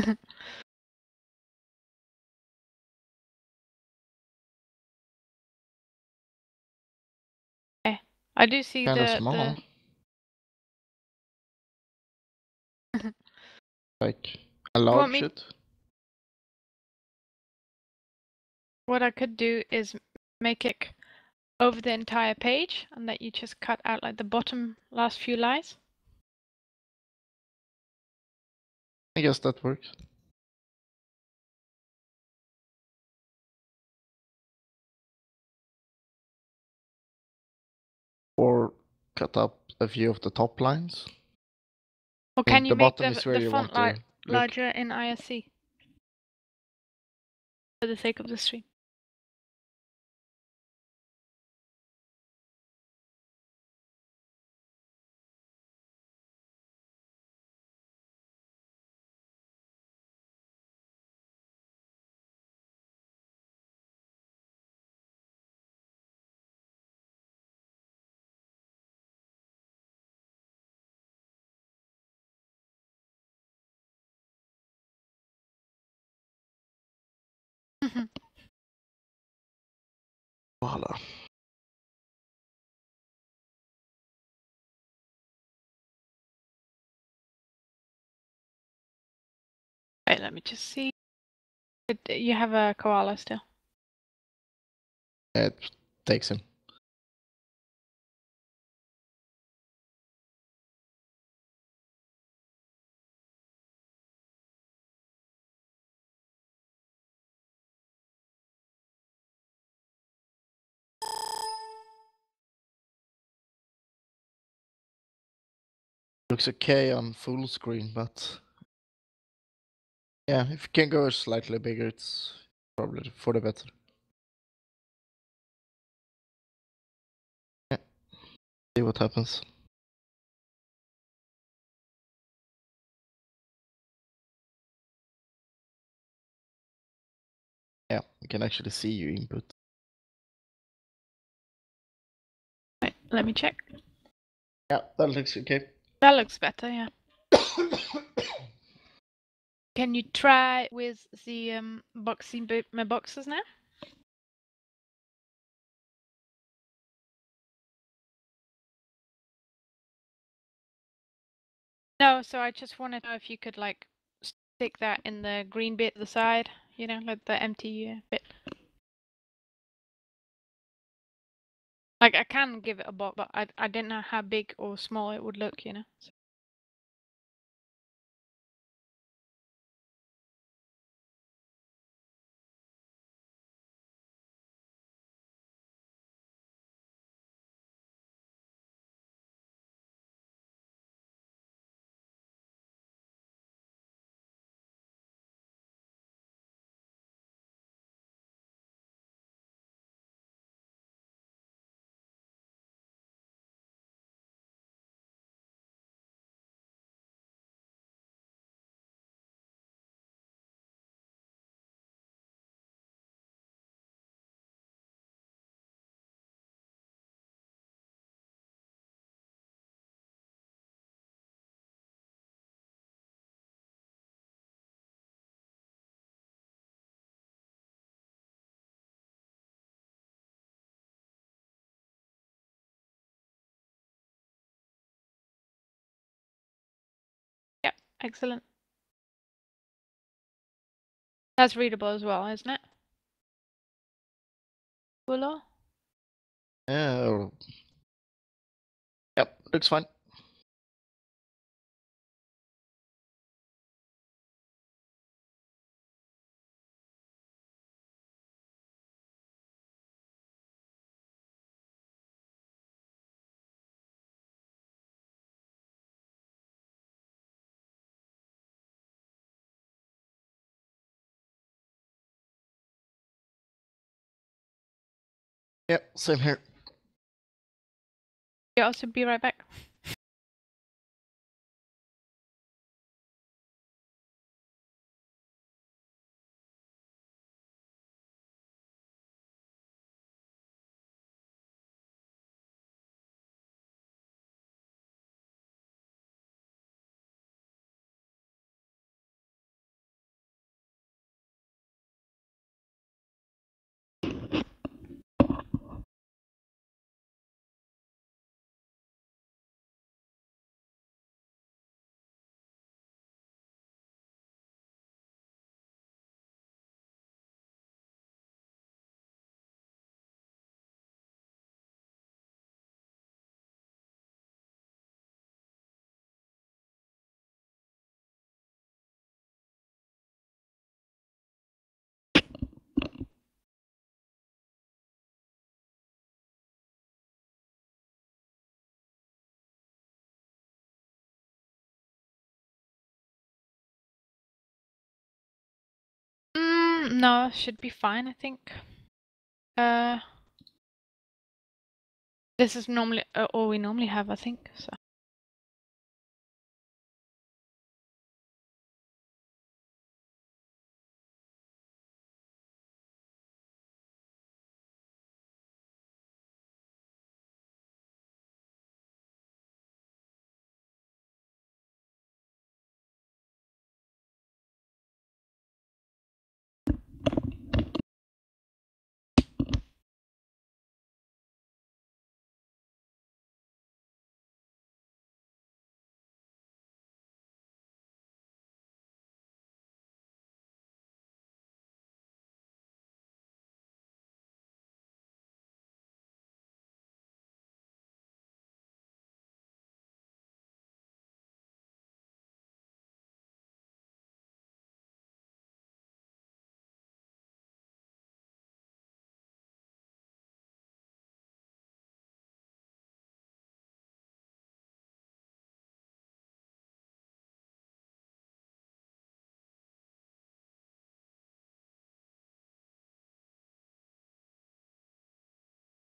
Okay. I do see Kinda the small. Like a large me- it. What I could do is make it over the entire page and that you just cut out like the bottom last few lines. I guess that works. Or cut up a few of the top lines. Or can you the make bottom is where the you font want to look. larger in ISC? For the sake of the stream. Voila. Wait, let me just see. You have a koala still. It takes him. Looks okay on full screen, but yeah, if you can go slightly bigger, it's probably for the better. Yeah. See what happens. Yeah, you can actually see your input. Wait, let me check. Yeah, that looks okay. That looks better, yeah. Can you try with the boxing my boxes now? No, so I just wanted to know if you could like stick that in the green bit at the side, you know, like the empty bit. Like I can give it a box, but I didn't know how big or small it would look, you know. So. Yep, excellent. That's readable as well, isn't it? Willow? Yeah. Yep, looks fine. Yep, same here. Yeah, also be right back. No, should be fine, I think. This is normally all we normally have, I think. So.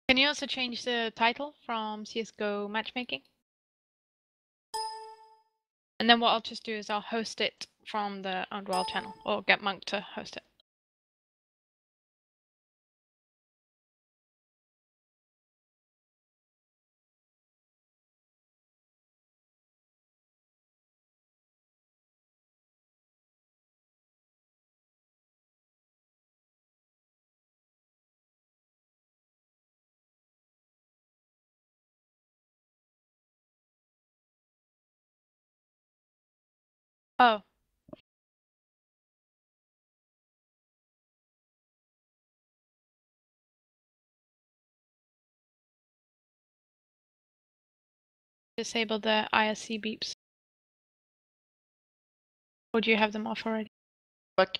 Can you also change the title from CSGO matchmaking? And then what I'll just do is I'll host it from the Underworld channel, or get Monk to host it. Oh. Disable the ISC beeps. Or do you have them off already? Back.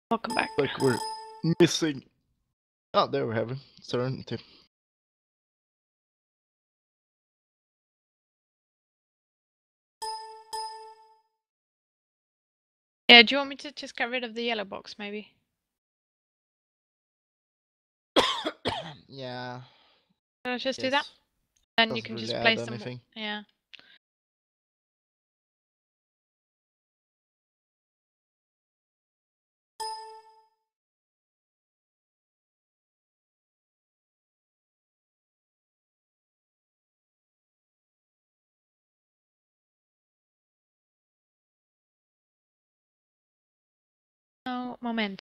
Welcome back. Like we're missing. Oh, there we have it. Serenity. Yeah, do you want me to just get rid of the yellow box, maybe? Yeah. Should I just do that? Then you Doesn't can really just add place them. anything. Yeah. No moment.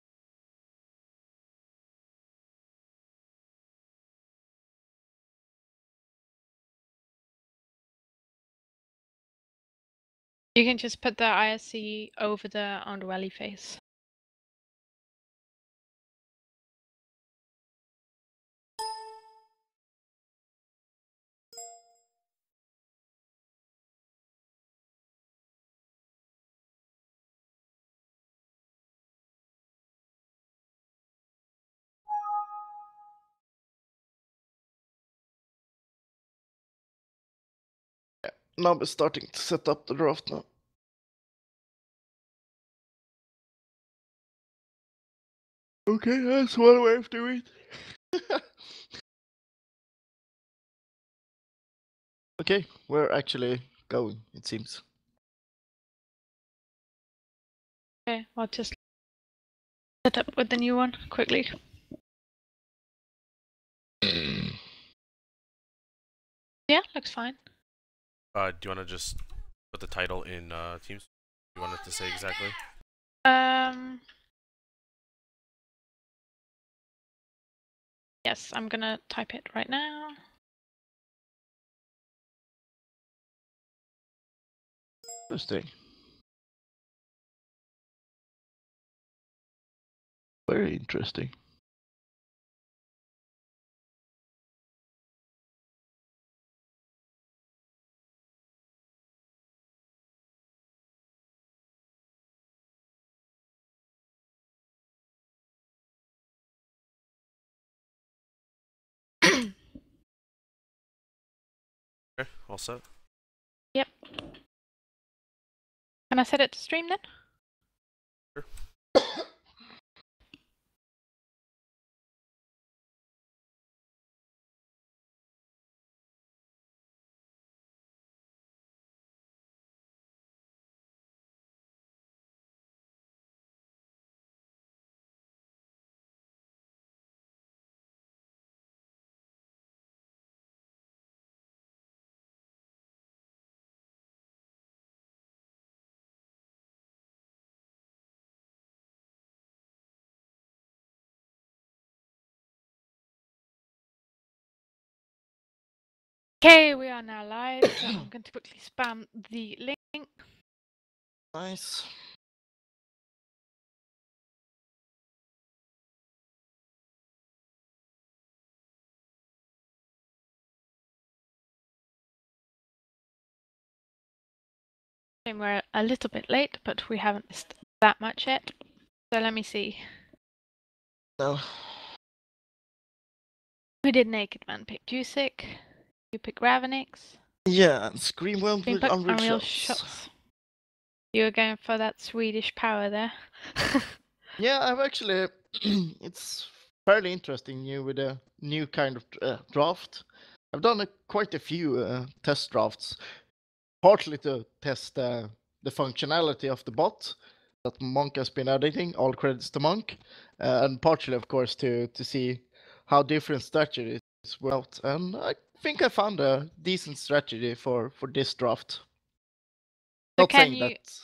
You can just put the ISC over the underbelly face. Now we're starting to set up the draft now. Okay, that's one way of doing it. Okay, we're actually going, it seems. Okay, I'll just set up with the new one quickly. Yeah, looks fine. Do you want to just put the title in Teams? You want it to say exactly? Yes, I'm gonna type it right now. Interesting. Very interesting. Okay, all set. Yep. Can I set it to stream then? Okay, we are now live, so I'm going to quickly spam the link. Nice. We're a little bit late, but we haven't missed that much yet. So let me see. No. We did Naked Man pick Jusic. You pick Ravenix. Yeah, and Scream went Green with pick Unreal Unreal Shots. Shots. You were going for that Swedish power there. Yeah, I've actually. It's fairly interesting new with a new kind of draft. I've done quite a few test drafts, partly to test the functionality of the bot that Monk has been editing. All credits to Monk, and partially, of course, to see how different strategies work out. And I think I found a decent strategy for this draft. So Not can saying you... that.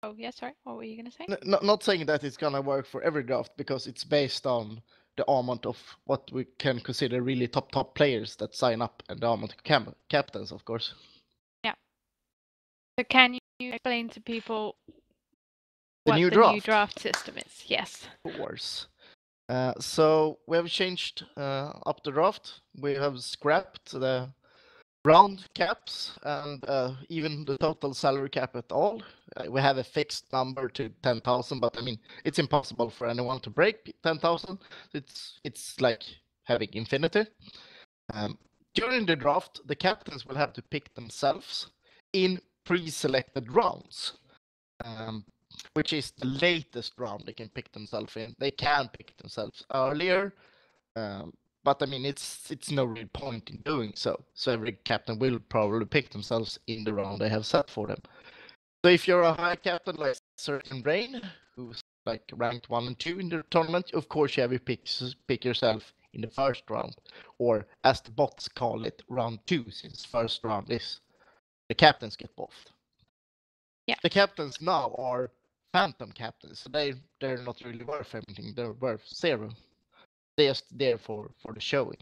Oh, yeah, sorry. What were you going to say? Not saying that it's gonna work for every draft because it's based on the amount of what we can consider really top players that sign up and the amount of captains, of course. Yeah. So can you explain to people The what new the draft. new draft system is? Yes. Of course. So we have changed up the draft. We have scrapped the round caps and even the total salary cap at all. We have a fixed number to 10,000, but I mean it's impossible for anyone to break 10,000. It's like having infinity. During the draft, the captains will have to pick themselves in pre-selected rounds, which is the latest round they can pick themselves in. They can pick themselves earlier, but I mean it's no real point in doing so. So every captain will probably pick themselves in the round they have set for them. So if you're a high captain like Certain Rain, who's like ranked 1 and 2 in the tournament, of course you have to pick yourself in the first round, or as the bots call it, round 2, since first round is the captains get buffed. Yeah. The captains now are phantom captains, so they're not really worth anything. They're worth 0. They're just there for the showing.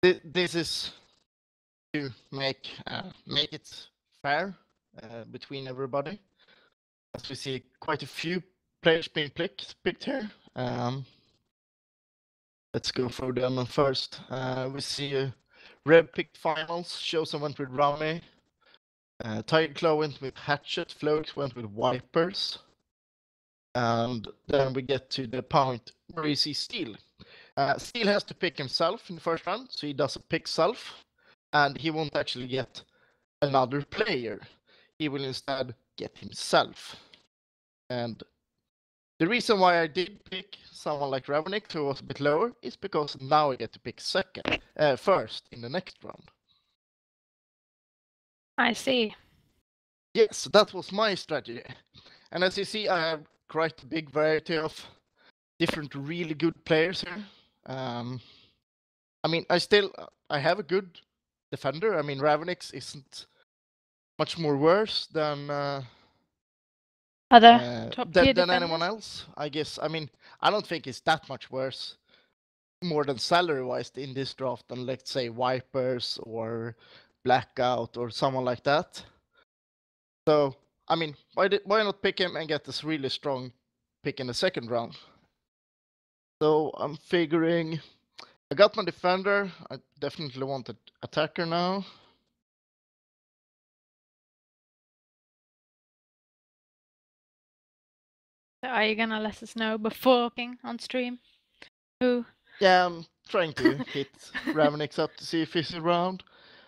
This is to make it fair between everybody. As we see quite a few players being picked here. Let's go through them first. We see Red picked finals. Chosen went with Rami. Tiger Claw went with Hatchet. Flux went with Wipers. And then we get to the point where we see Steel. Steel has to pick himself in the first round, so he doesn't pick self. And he won't actually get another player. He will instead get himself. And the reason why I did pick someone like Ravenix, who was a bit lower, is because now I get to pick first in the next round. I see. Yes, that was my strategy. And as you see, I have quite a big variety of different really good players here. I mean, I have a good defender. I mean, Ravenix isn't much more worse than Other top tier than defenders? anyone else, I guess. I mean, I don't think it's that much worse, more than salary-wise, in this draft than, let's say, Wipers or Blackout or someone like that. So, I mean, why not pick him and get this really strong pick in the second round? So I'm figuring I got my defender. I definitely want an attacker now. So are you gonna let us know before picking on stream who? Yeah, I'm trying to hit Ravenix up to see if he's around.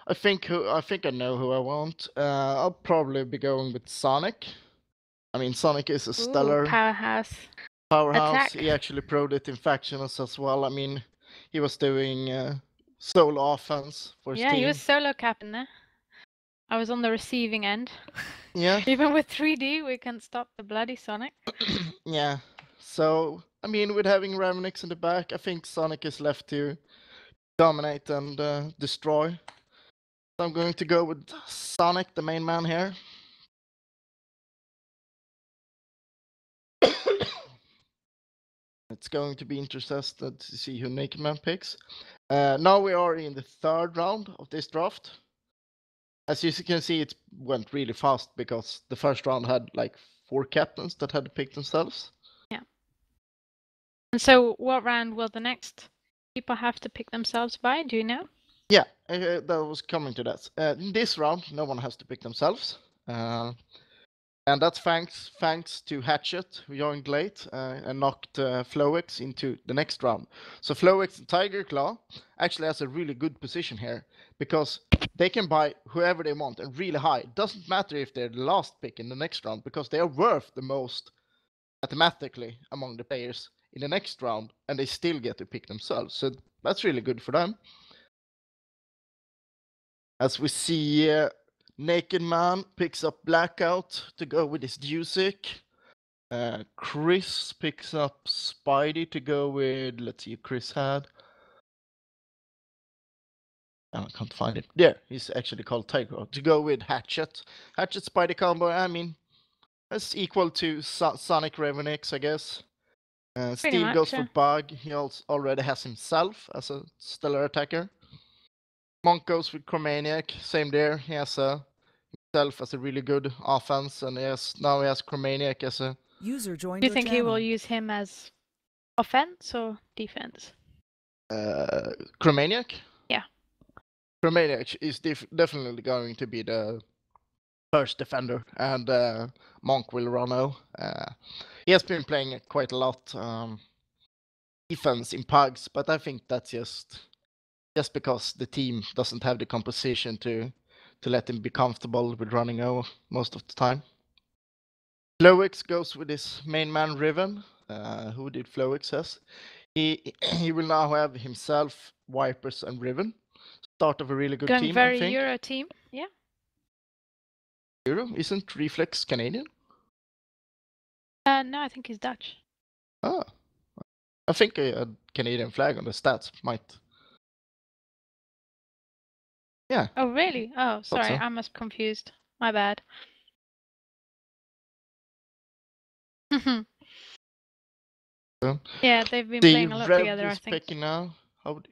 I think I know who I want. I'll probably be going with Sonic. I mean, Sonic is a stellar powerhouse. powerhouse. Attack. He actually proved it in factions as well. I mean, he was doing solo offense for his Yeah, team. he was solo capping there. I was on the receiving end. Yeah. Even with 3D, we can't stop the bloody Sonic. Yeah. So, I mean, with having Ravenix in the back, I think Sonic is left to dominate and destroy. So I'm going to go with Sonic, the main man here. It's going to be interesting to see who Naked Man picks. Now we are in the third round of this draft. As you can see, it went really fast because the first round had like 4 captains that had to pick themselves. Yeah. And so what round will the next people have to pick themselves by? Do you know? Yeah, that was coming to that. In this round, no one has to pick themselves. And that's thanks to Hatchet, who joined late and knocked Floex into the next round. So Floex and Tiger Claw actually has a really good position here because they can buy whoever they want and really high. It doesn't matter if they're the last pick in the next round because they are worth the most mathematically among the players in the next round and they still get to pick themselves. So that's really good for them. As we see, Naked Man picks up Blackout to go with his Dusic. Chris picks up Spidey to go with, let's see if Chris had. I can't find it. There, he's actually called Tiger. To go with Hatchet. Hatchet Spidey combo, I mean, that's equal to Sonic Ravenix, I guess. Steve goes for Bug. He already has himself as a stellar attacker. Monk goes with Chromaniac. Same there. He has himself as a really good offense, and now he has Chromaniac as a. User joined. Do you think he will use him as offense or defense? Chromaniac? Yeah. Chromaniac is definitely going to be the first defender, and Monk will run out. He has been playing quite a lot defense in pugs, but I think that's just because the team doesn't have the composition to let him be comfortable with running out most of the time. Floex goes with his main man Riven. Who did Floex has? He will now have himself, Vipers, and Riven. Start of a really good team, very I think. Euro team, yeah. Euro? Isn't Reflex Canadian? No, I think he's Dutch. Oh. I think a Canadian flag on the stats might. Yeah. Oh, really? Oh, sorry, so. I must confused. My bad. So. Yeah, they've been playing a lot Rev together, I is think. picking now.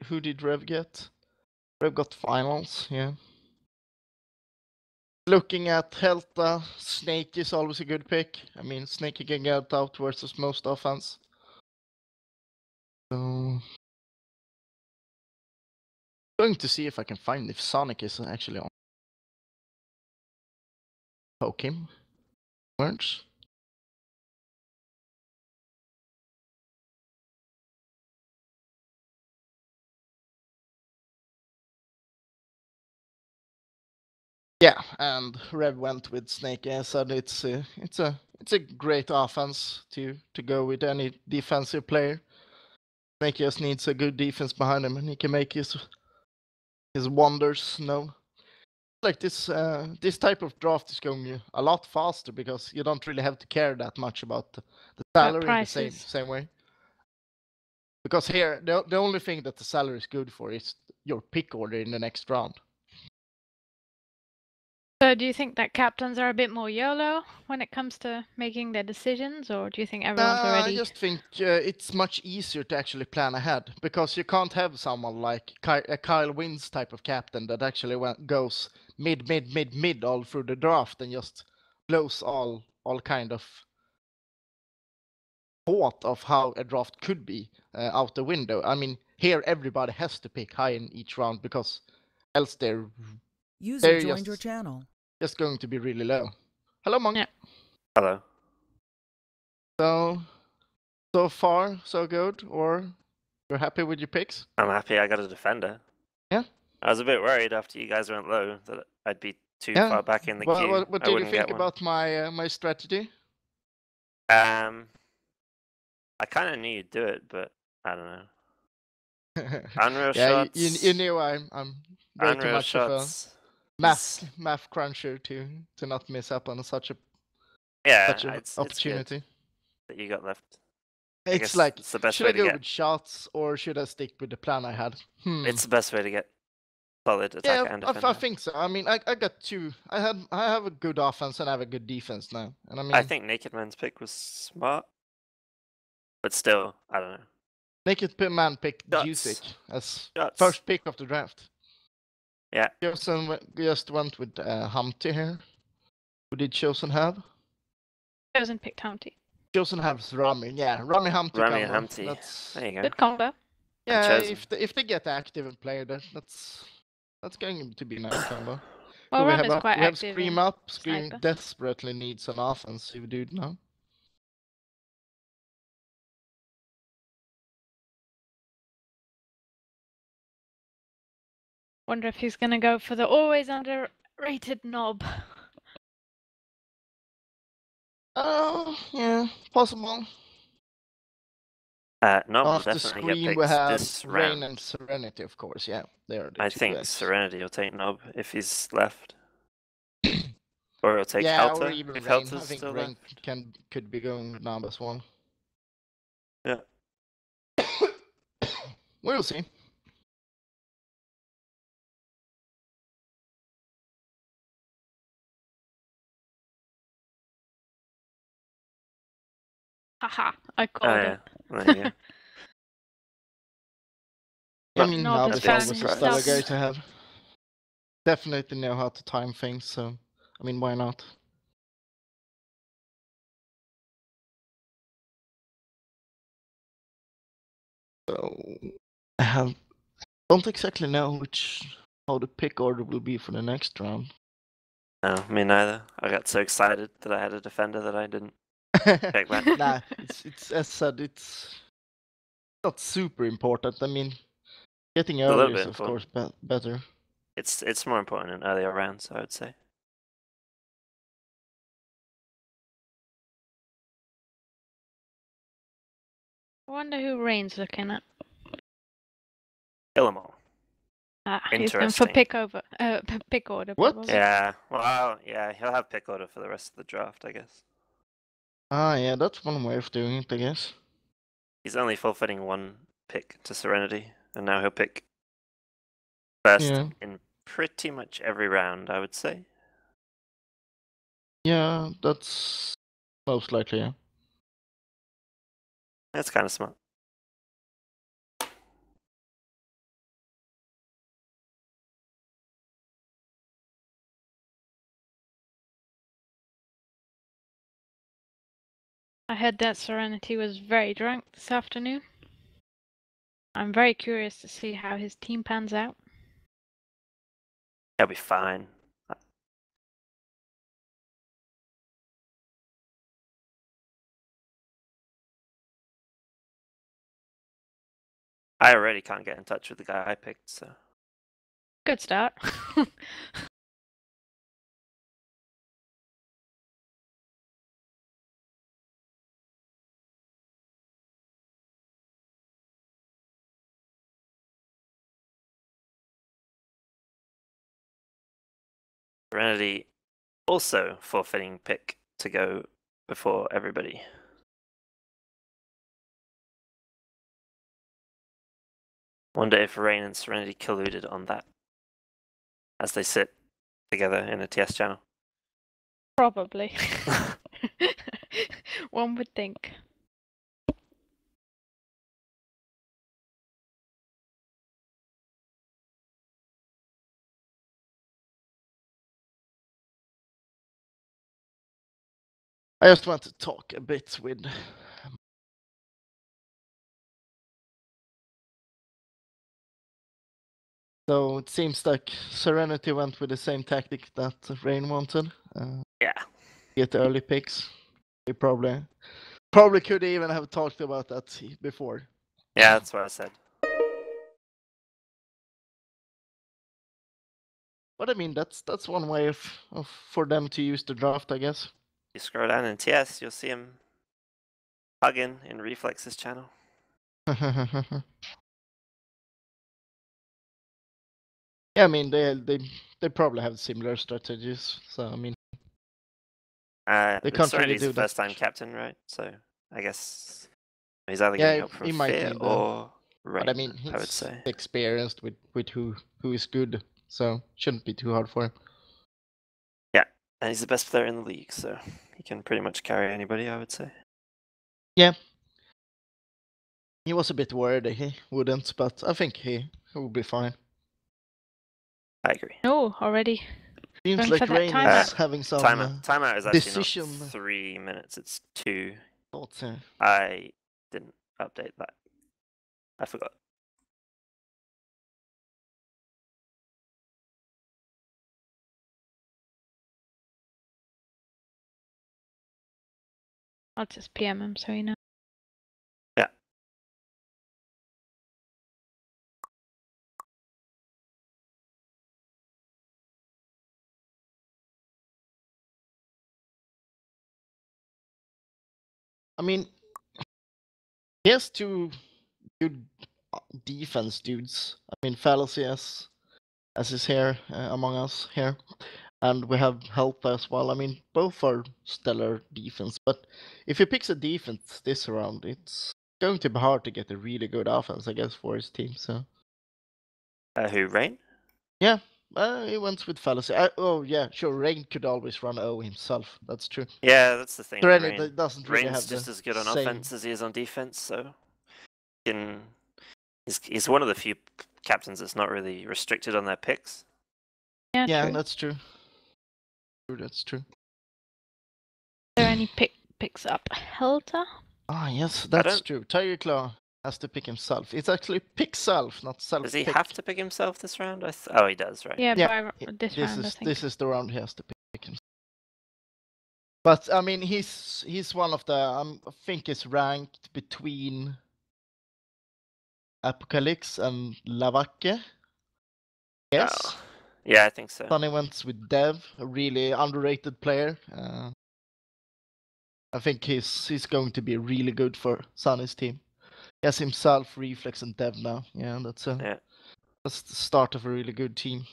Who did Rev get? Rev got finals, yeah. Looking at Helta, Snake is always a good pick. I mean, Snake can get out versus most offense. So. Going to see if I can find if Sonic is actually on. Poke him. Words. Yeah, and Rev went with Snake. I said it's a great offense to go with any defensive player. Snake just needs a good defense behind him, and he can make his wonders known. Like this type of draft is going a lot faster because you don't really have to care that much about the salary in the same way. Because here the only thing that the salary is good for is your pick order in the next round. So do you think that captains are a bit more YOLO when it comes to making their decisions, or do you think everyone's already... I just think it's much easier to actually plan ahead, because you can't have someone like a Kyle Wins type of captain that actually goes mid all through the draft and just blows all kind of thought of how a draft could be out the window. I mean, here everybody has to pick high in each round because else they're joined your channel. Just going to be really low. Hello, Monk. Yeah. Hello. So far, so good, or you're happy with your picks? I'm happy I got a defender. Yeah. I was a bit worried after you guys went low that I'd be too Yeah. far back in the queue. What I did you wouldn't think get one. about my strategy? I kind of knew you'd do it, but I don't know. Unreal Yeah, shots. you knew I'm way too Unreal much of a shots. math cruncher to not miss up on such a Yeah, such an opportunity. It's good that you got left. It's like, it's the best should way I go to get. with shots or should I stick with the plan I had? It's the best way to get solid attacker and defender. I think so. I mean, I got two. I have a good offense and I have a good defense now. And I mean, I think Naked Man's pick was smart, but still, I don't know. Naked Man picked Shots. Jusic as Shots. first pick of the draft. Yeah. Chosen just went with Humpty here. Who did Chosen have? Chosen picked Humpty. Chosen has Rami. Yeah, Rami Humpty Rami combo. Humpty. That's, There you go. Good combo. yeah, Chosen. if they get active and play, that's going to be a nice combo. Well, we Ram is quite we have active. Scream in up. Scream Sniper. desperately needs an offensive dude now. Wonder if he's gonna go for the always underrated knob. Oh, yeah, possible. No, we'll After definitely Scream, get we picked have this Rain round. and Serenity, of course. Yeah, they are the I two think best. Serenity will take Nob if he's left. Or he'll take yeah, Helter or even if Rain. I Helter's think still Rain left. could be going with Nab as well. Yeah. We'll see. Haha, I called Oh, it. yeah. There you go. I mean, Nob Nab is is always a fan stellar himself. guy to have. Definitely know how to time things, so I mean, why not? So I don't exactly know how the pick order will be for the next round. No, me neither. I got so excited that I had a defender that I didn't pick that. Nah, it's as said, it's not super important. I mean, getting a little early is bit of course better. It's more important in earlier rounds, I would say. I wonder who Rain's looking at. Kill 'em all. He's going for Interesting. pick order. What? Probably. Yeah, well, yeah, he'll have pick order for the rest of the draft, I guess. Ah, yeah, that's one way of doing it, I guess. He's only forfeiting one pick to Serenity, and now he'll pick first in pretty much every round, I would say. Yeah, that's most likely, yeah. That's kind of smart. I heard that Serenity was very drunk this afternoon. I'm very curious to see how his team pans out. He'll be fine. I already can't get in touch with the guy I picked, so. Good start. Serenity also forfeiting pick to go before everybody. Wonder if Rain and Serenity colluded on that as they sit together in a TS channel. Probably. One would think. I just want to talk a bit with. So it seems like Serenity went with the same tactic that Rain wanted. Yeah. Get early picks. They probably could even have talked about that before. Yeah, that's what I said. But I mean, that's one way of for them to use the draft, I guess. You scroll down in TS, you'll see him hugging in Reflex's channel. Yeah, I mean they probably have similar strategies. So I mean, they can't really Serenity's do the that. first time captain, right? So I guess he's either Yeah, getting help he from might Fear need that. or Rain, But I mean, I would he's say. experienced with who is good, so shouldn't be too hard for him. Yeah, and he's the best player in the league, so he can pretty much carry anybody, I would say. Yeah. He was a bit worried that he wouldn't, but I think he will be fine. I agree. No, already. Seems Going like for that Rain timeout. is having some Timeout is actually decision not 3 minutes, it's 2. thoughts here. I didn't update that. I forgot. I'll just PM him so you know. Yeah. I mean, he has two good defense dudes. I mean, Fallacy as is here among us here, and we have Help as well. I mean, both are stellar defense, but if he picks a defense this round, it's going to be hard to get a really good offense, I guess, for his team. So. Who, Rain? Yeah, he went with Fallacy. Oh yeah, sure. Rain could always run O himself. That's true. Yeah, that's the thing. Serenity Rain. doesn't really Rain's have just the as good on same... offense as he is on defense, so he's one of the few captains that's not really restricted on their picks. Yeah, true. That's true. That's true. Is there any picks up Helta? Ah, yes, that's true. Tiger Claw has to pick himself. It's actually pick self, not self. Does he have to pick himself this round? Oh, he does, right? Yeah, Yeah, by this round, I think. This is the round he has to pick himself. But I mean, he's one of the I think is ranked between Apocalypse and Lavacke. Yes. Oh. Yeah, I think so. Sonny went with Dev, a really underrated player. I think he's going to be really good for Sonny's team. He has himself, Reflex, and Dev now. Yeah, that's the start of a really good team.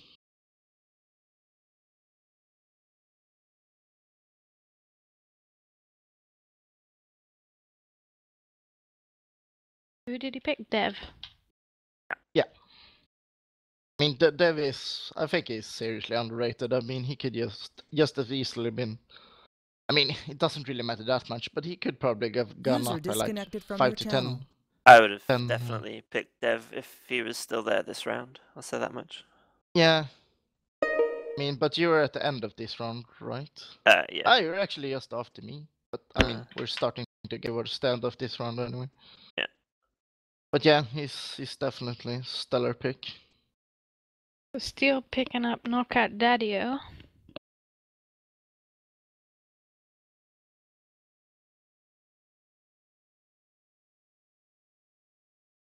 Who did he pick? Dev. Yeah. I mean, Dev is, I think he's seriously underrated. I mean, he could just as easily been. I mean, it doesn't really matter that much, but he could probably have gone up by like 5 to 10. I would have definitely picked Dev if he was still there this round. I'll say that much. Yeah. I mean, but you were at the end of this round, right? Yeah. Ah, you're actually just after me. But I mean, we're starting to give our stand off this round anyway. Yeah. But yeah, he's definitely a stellar pick. Still picking up Knockout Daddy-O.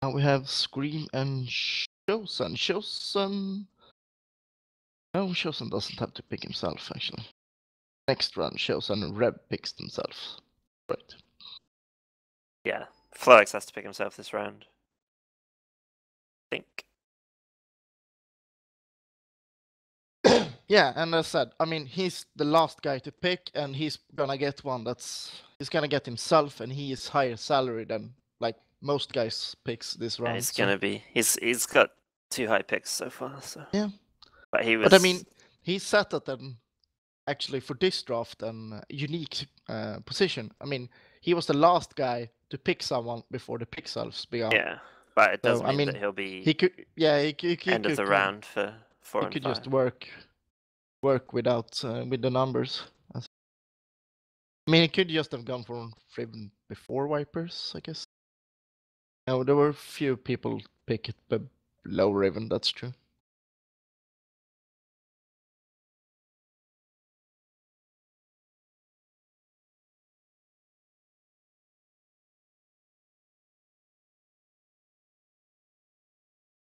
Now we have Scream and Chosen. No, Chosen doesn't have to pick himself, actually. Next round, Chosen and Reb picks themselves. Right. Yeah. Floex has to pick himself this round. I think. Yeah, and as I said, I mean, he's the last guy to pick, and he's gonna get one he's gonna get himself, and he is higher salary than like most guys picks this round. Yeah, he's gonna be. He's got 2 high picks so far. So yeah, but he was. But I mean, he sat at an actually for this draft an unique position. I mean, he was the last guy to pick someone before the pick selves began. Yeah, but it does So, mean that he'll be. He could, yeah, he end of the round for 4 and 5. He could just work without with the numbers. I mean, he could just have gone for Riven before Vipers, I guess. No, there were few people pick it below Riven. That's true.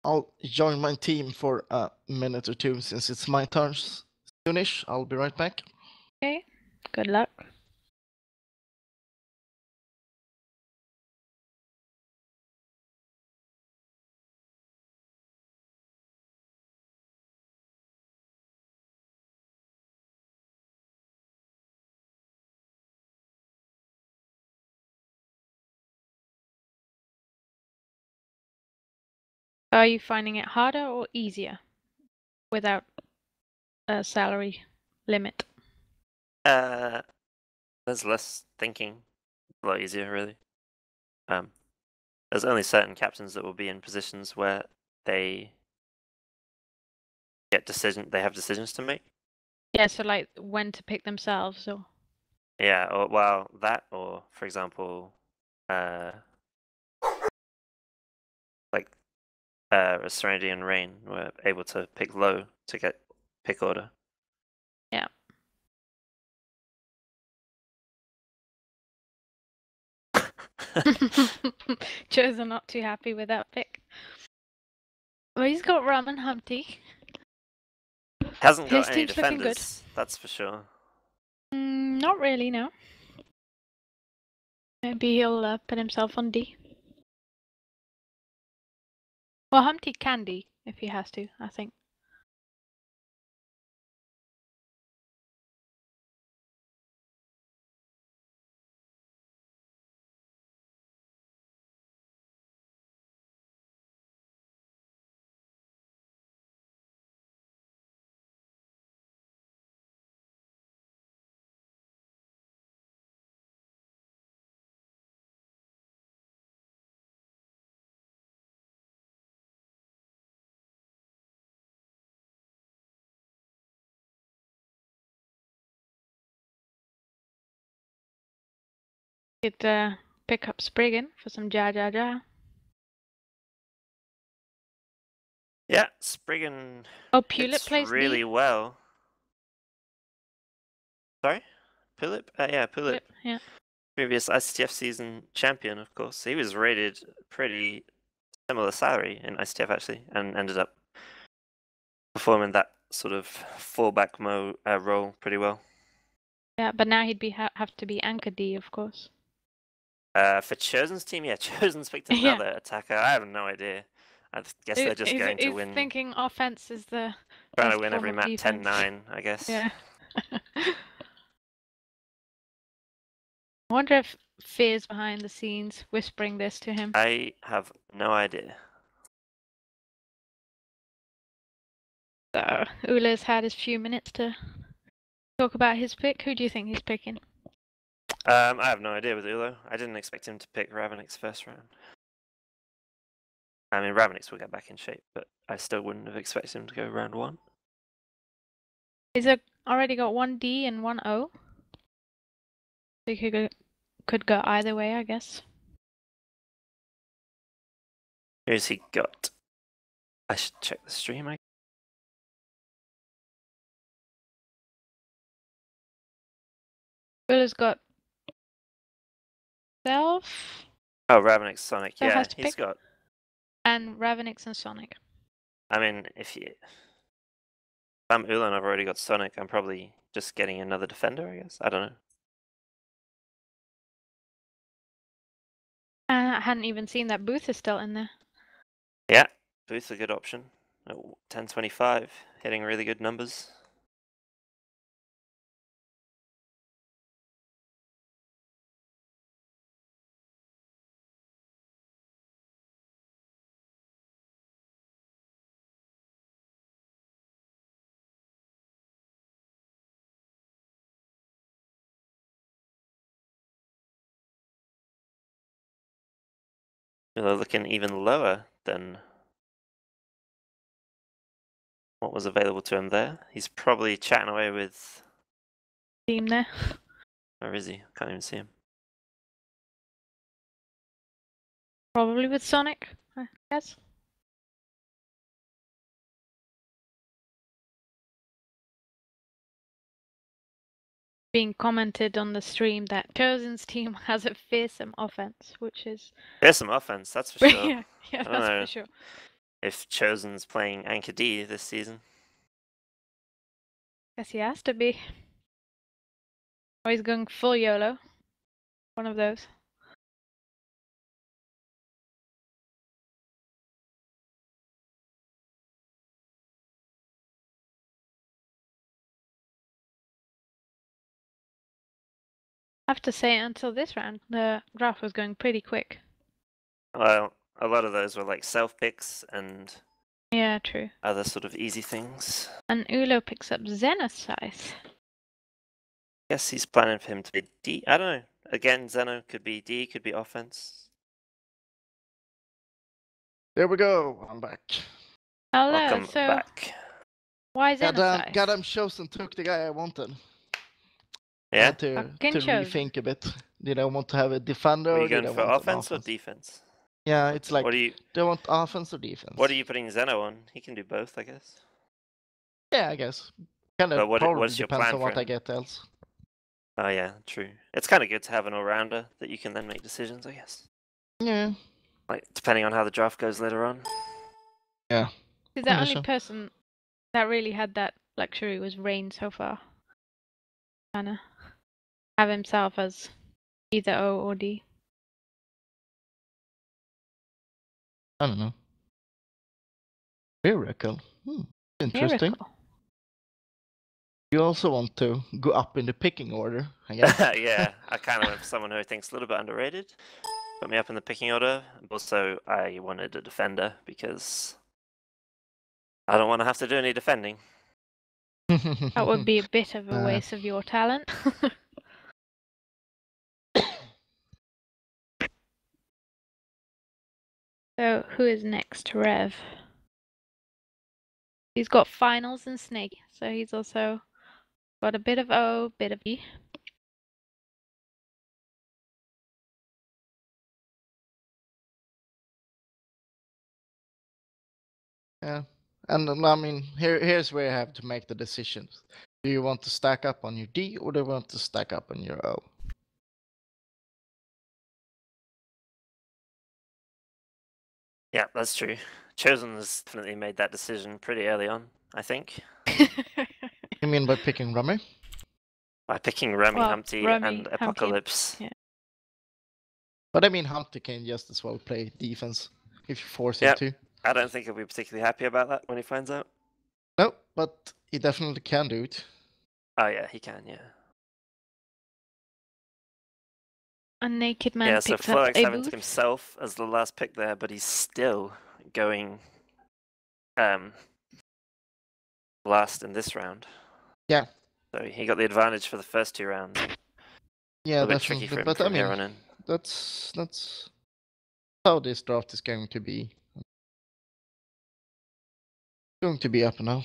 I'll join my team for a minute or two since it's my turn soonish. I'll be right back. Okay, good luck. Are you finding it harder or easier without a salary limit? There's less thinking, a lot easier, really. There's only certain captains that will be in positions where they have decisions to make. Yeah, so like when to pick themselves or. Yeah, or well, that, or for example, like Serenity and Rain were able to pick low to get pick order. Yeah. Joe's are not too happy with that pick. Well, he's got Rum and Humpty. Hasn't His got any team's looking good. defenders, that's for sure. Not really, no. Maybe he'll put himself on D. Well, Humpty can D if he has to, I think. Could pick up Spriggan for some ja. Yeah, Spriggan Oh, Pulip hits plays really D. well. Sorry? Pulip? Yeah, Pulip. Yeah. Previous ICTF season champion, of course. He was rated pretty similar salary in ICTF, actually, and ended up performing that sort of fallback role pretty well. Yeah, but now he'd have to be Anchor D, of course. For Chosen's team, yeah, Chosen's picked another attacker. I have no idea. I guess they're just going to win. Thinking offense is the trying to win every map 10-9, I guess. Yeah. I wonder if Fear's behind the scenes whispering this to him. I have no idea. So, Ula's had his few minutes to talk about his pick. Who do you think he's picking? I have no idea with Ulo. I didn't expect him to pick Ravenix first round. I mean, Ravenix will get back in shape, but I still wouldn't have expected him to go round 1. He's already got 1 D and 1 O. So he could go either way, I guess. Who's he got? I should check the stream. Ula's got Self. Oh, Ravenix, Sonic. Self Yeah, he's got. And Ravenix and Sonic. I mean, if I'm Ula and I've already got Sonic, I'm probably just getting another defender, I guess. I don't know. I hadn't even seen that Booth is still in there. Yeah, Booth's a good option. At 1025, hitting really good numbers. They're looking even lower than what was available to him there. He's probably chatting away with Team there. Where is he? Can't even see him. Probably with Sonic, I guess. Being commented on the stream that Chosen's team has a fearsome offense, which is Fearsome offense, that's for sure. yeah, that's for sure. if Chosen's playing Anchor D this season. Guess he has to be. Or he's going full YOLO. One of those. I have to say, until this round, the draft was going pretty quick. Well, a lot of those were like self picks and Yeah, true. other sort of easy things. And Ulo picks up Xenosize. Guess he's planning for him to be D. I don't know. Again, Zeno could be D, could be offense. There we go. I'm back. Hello, Welcome so back. why Xenosize? Goddamn Chosen took the guy I wanted. I Yeah? had to Fucking Chosen. rethink a bit. Did I want to have a defender? Were you Or did going I for want an offense or defense? Yeah, it's like, What do you do I want offense or defense? What are you putting Zeno on? He can do both, I guess. Yeah, I guess. Kind of But probably what's your depends plan on for what I him? get else. Oh yeah, true. It's kind of good to have an all-rounder that you can then make decisions, I guess. Yeah. Like depending on how the draft goes later on. Yeah. The Yeah, only sure. person that really had that luxury was Rain so far. Kinda have himself as either O or D. I don't know. Miracle. Interesting. Miracle. You also want to go up in the picking order, I guess. Yeah, I kind of went for someone who I think's a little bit underrated. Put me up in the picking order. Also, I wanted a defender because I don't want to have to do any defending. That would be a bit of a waste of your talent. So, who is next? Rev. He's got finals and Snake, so he's also got a bit of O, bit of E. Yeah. And I mean, here's where you have to make the decisions. Do you want to stack up on your D or do you want to stack up on your O? Yeah, that's true. Chosen has definitely made that decision pretty early on, I think. You mean by picking Rummy? By picking Remy, Well, Humpty, Remy, and Humpty, Apocalypse. yeah. But I mean, Humpty can just as well play defense if you force him Yep. to. I don't think he'll be particularly happy about that when he finds out. No, but he definitely can do it. Oh yeah, he can, yeah. A naked man Yeah, so picks up Florex a having booth. himself as the last pick there, but he's still going last in this round. Yeah. So he got the advantage for the first two rounds. Yeah, A bit tricky for definitely. him But I from here mean, on in. that's how this draft is going to be. Going to be up now.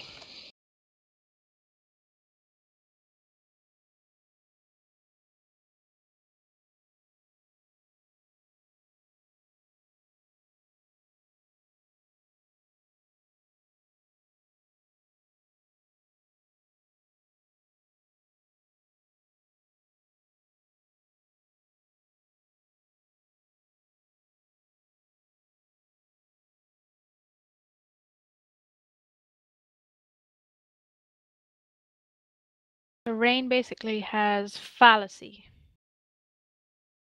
The Rain basically has fallacy.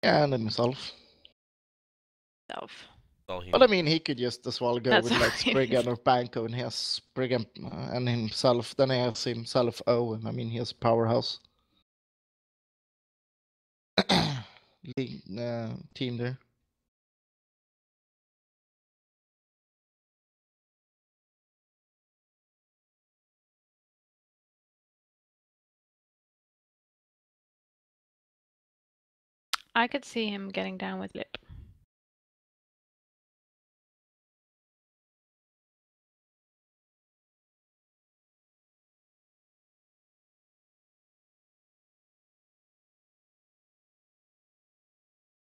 Yeah, and himself. Self. All he But I needs. mean, he could just as well go That's with like all he Spriggan needs. or Banco, and he has Spriggan and himself. Then he has himself O, and I mean, he has powerhouse. Team there. I could see him getting down with Lip.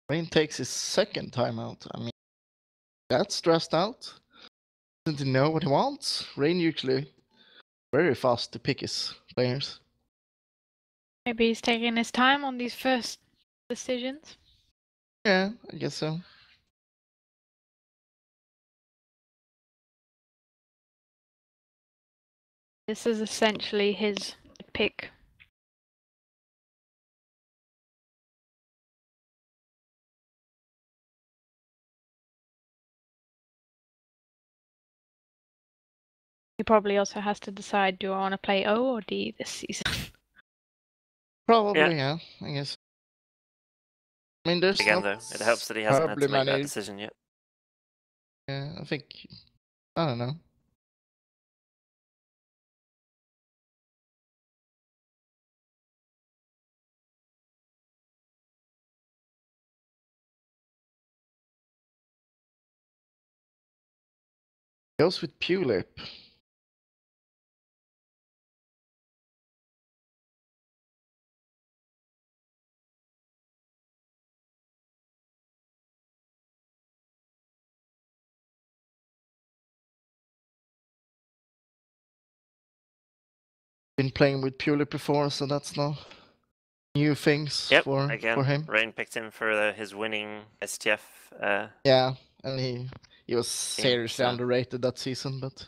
Rain takes his second time out. I mean, that's stressed out. Doesn't he know what he wants? Rain usually very fast to pick his players. Maybe he's taking his time on these first decisions. Yeah, I guess so. This is essentially his pick. He probably also has to decide, do I want to play O or D this season? Probably, yeah, I guess. I mean, there's Again, not though, it helps that he hasn't had to make that many. decision yet. Yeah, I think, I don't know. Goes with Pulip. Been playing with Pulip before, so that's no new things Yep, for again, him. Rain picked him for his winning STF. Yeah, and he was seriously so- underrated that season, but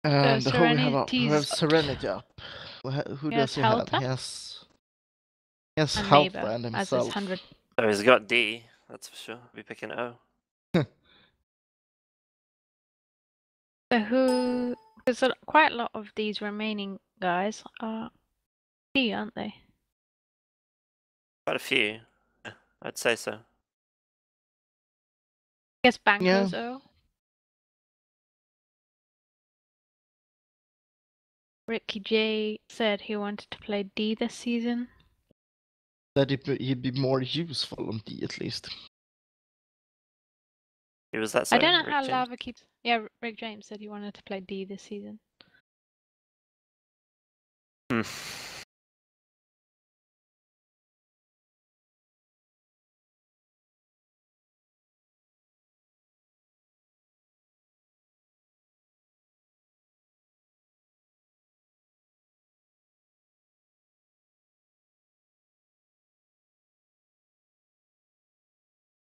and who we have up? We have Serenity up. Who does he have? He has and Halfa Maber and as his himself. 100. So he's got D, that's for sure. We'll be picking O. So who? There's quite a lot of these remaining guys are D, aren't they? Quite a few. Yeah, I'd say so. I guess Banco's O. Ricky J said he wanted to play D this season. That he'd be more useful on D at least. Who was that? I Sorry? don't know Rick how James? Lava keeps. Yeah, Rick James said he wanted to play D this season. Hmm.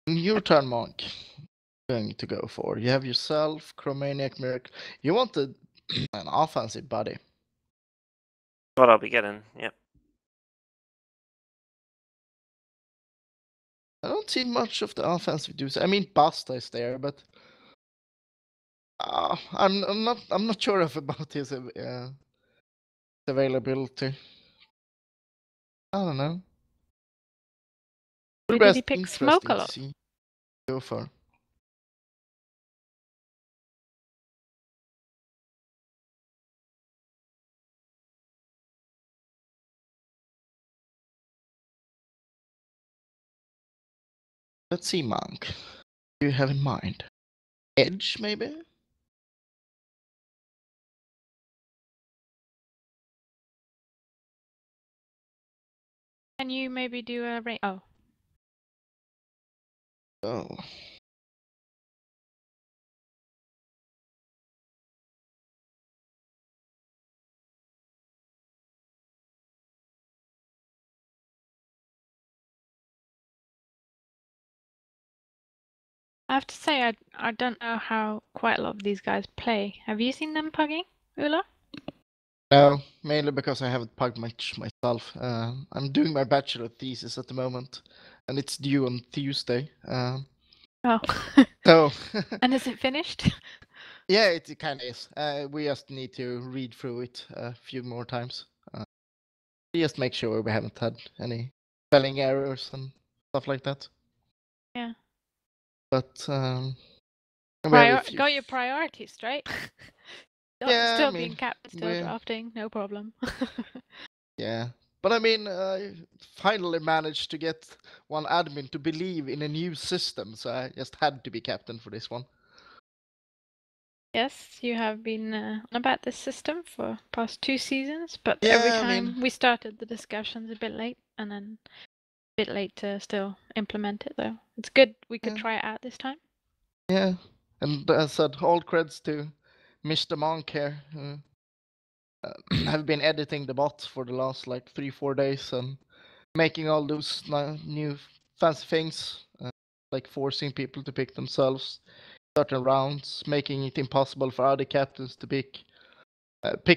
Your turn, Monk. Going to go for. You have yourself, Chromaniac, Miracle. You wanted an offensive buddy. What I'll be getting, yep. I don't see much of the offensive dudes. I mean, Basta is there, but I'm not sure about his availability. I don't know. Who did he pick? Smoke a lot. To see. Go for. Let's see, Monk. Do you have in mind? Edge, maybe? Can you maybe do a rain? Oh. Oh. I have to say, I don't know how quite a lot of these guys play. Have you seen them pugging, Ula? No, mainly because I haven't pugged much myself. I'm doing my bachelor thesis at the moment, and it's due on Tuesday. Oh. So. And is it finished? Yeah, it kind of is. We just need to read through it a few more times. Just make sure we haven't had any spelling errors and stuff like that. Yeah. But Got your priorities straight. Yeah, still I mean, being captain, still drafting, no problem. Yeah, but I mean, I finally managed to get one admin to believe in a new system, so I just had to be captain for this one. Yes, you have been on about this system for past 2 seasons, but Yeah, every I time mean- we started the discussions a bit late, and then a bit late to still implement it, though. It's good we could try it out this time. Yeah, and as I said, all creds to Mr. Monk here. have been editing the bot for the last like 3-4 days and making all those new fancy things, like forcing people to pick themselves certain rounds, making it impossible for other captains to pick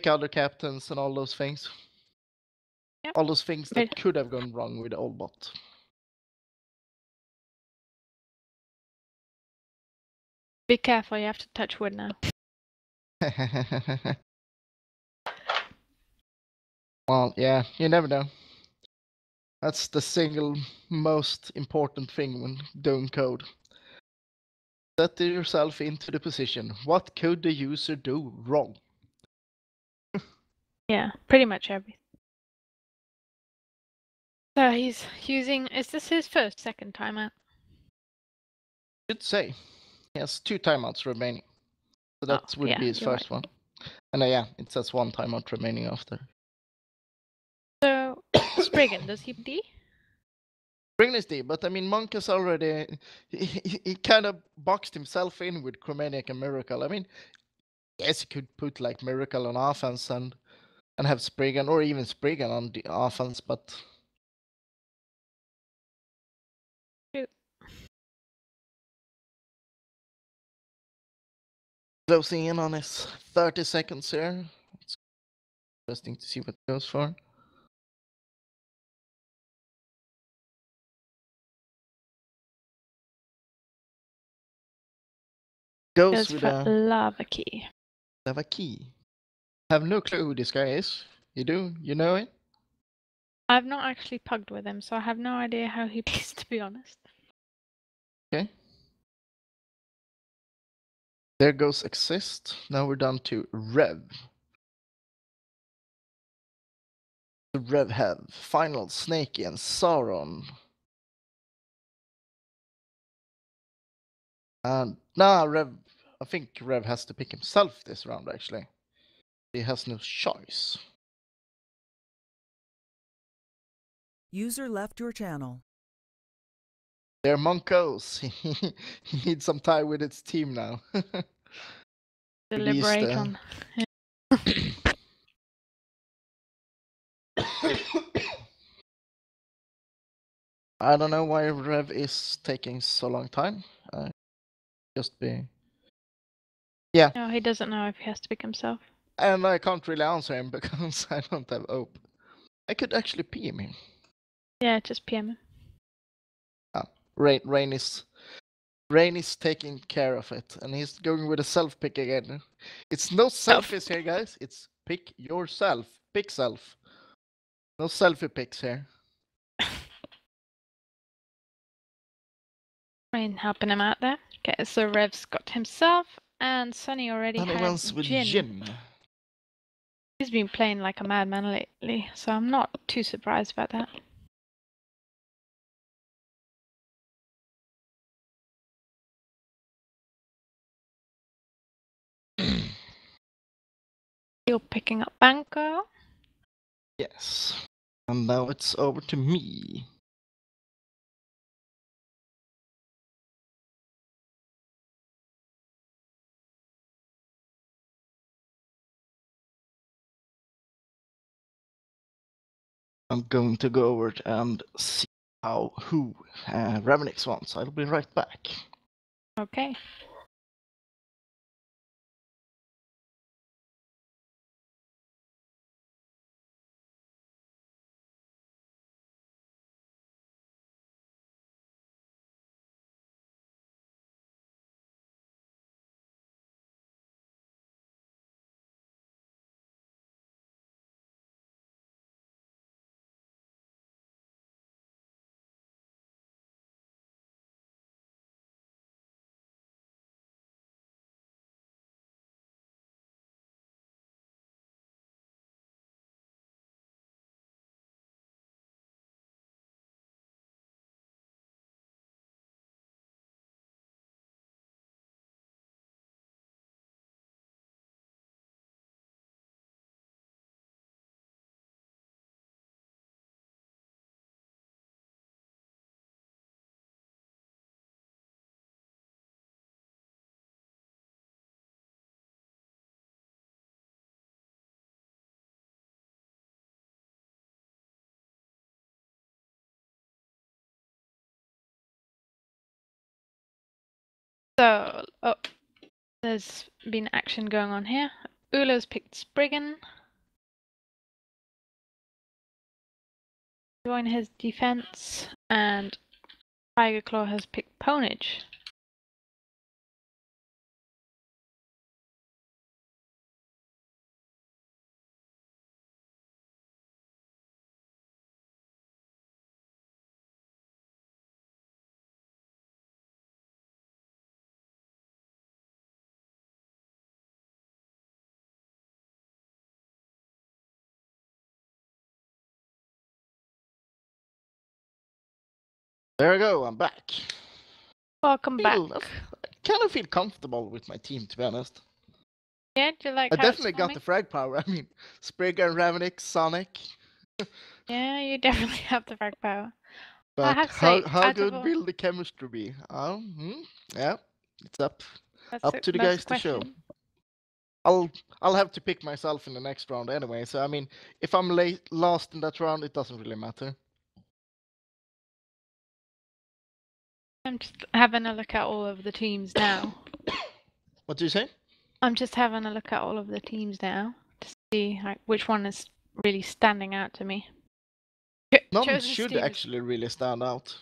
other captains and all those things. Yep. All those things that Right. could have gone wrong with the old bot. Be careful, you have to touch wood now. Well, yeah, you never know. That's the single most important thing when doing code. Set yourself into the position. What could the user do wrong? Yeah, pretty much everything. So he's using, is this his second timeout? Should say. He has 2 timeouts remaining. So that would yeah, be his you're first one. And yeah, it says 1 timeout remaining after. So, Spriggan, does he D? Spriggan is D, but I mean, Monk has already... He kind of boxed himself in with Chromaniac and Miracle. I mean, yes, he could put like Miracle on offense and have Spriggan, or even Spriggan on the offense, but... Shoot. Closing in on his 30 seconds here. It's interesting to see what it goes for. Goes with a lava key. lava key. I have no clue who this guy is. You do? You know it? I've not actually pugged with him, so I have no idea how he plays, to be honest. Okay. There goes Exist. Now we're down to Rev. The Rev have Final, Snakey, and Sauron. And Rev, I think Rev has to pick himself this round, actually. He has no choice. User left your channel. They're Monkos. He needs some time with its team now. Deliberate on. I don't know why Rev is taking so long time. Just be... Yeah. No, he doesn't know if he has to pick himself. And I can't really answer him because I don't have OP. I could actually PM him. Yeah, just PM him. Rain is taking care of it, and he's going with a self pick again. It's no selfies here, guys. It's pick yourself. Pick self. No selfie picks here. Rain helping him out there. Okay, so Rev's got himself, and Sunny already has with Jin. Jin. He's been playing like a madman lately, so I'm not too surprised about that. You're picking up Banco. Yes. And now it's over to me. I'm going to go over and see who Ravenix wants. I'll be right back. Okay. So, oh, there's been action going on here. Ulo's picked Spriggan. Join his defense, and Tiger Claw has picked Ponage. There I go, I'm back. Welcome back. I kind of feel comfortable with my team, to be honest. Yeah, do you like I how it's definitely got forming? the frag power. I mean, Spriggan, Ravnik, Sonic. Yeah, you definitely have the frag power. But have to say, how out of good all- will the chemistry be? Yeah, it's up That's to the that's guys to show. question. I'll have to pick myself in the next round anyway. So I mean, if I'm last in that round, it doesn't really matter. I'm just having a look at all of the teams now. What do you say? I'm just having a look at all of the teams now to see which one is really standing out to me. None Chosen should Steve is- actually really stand out.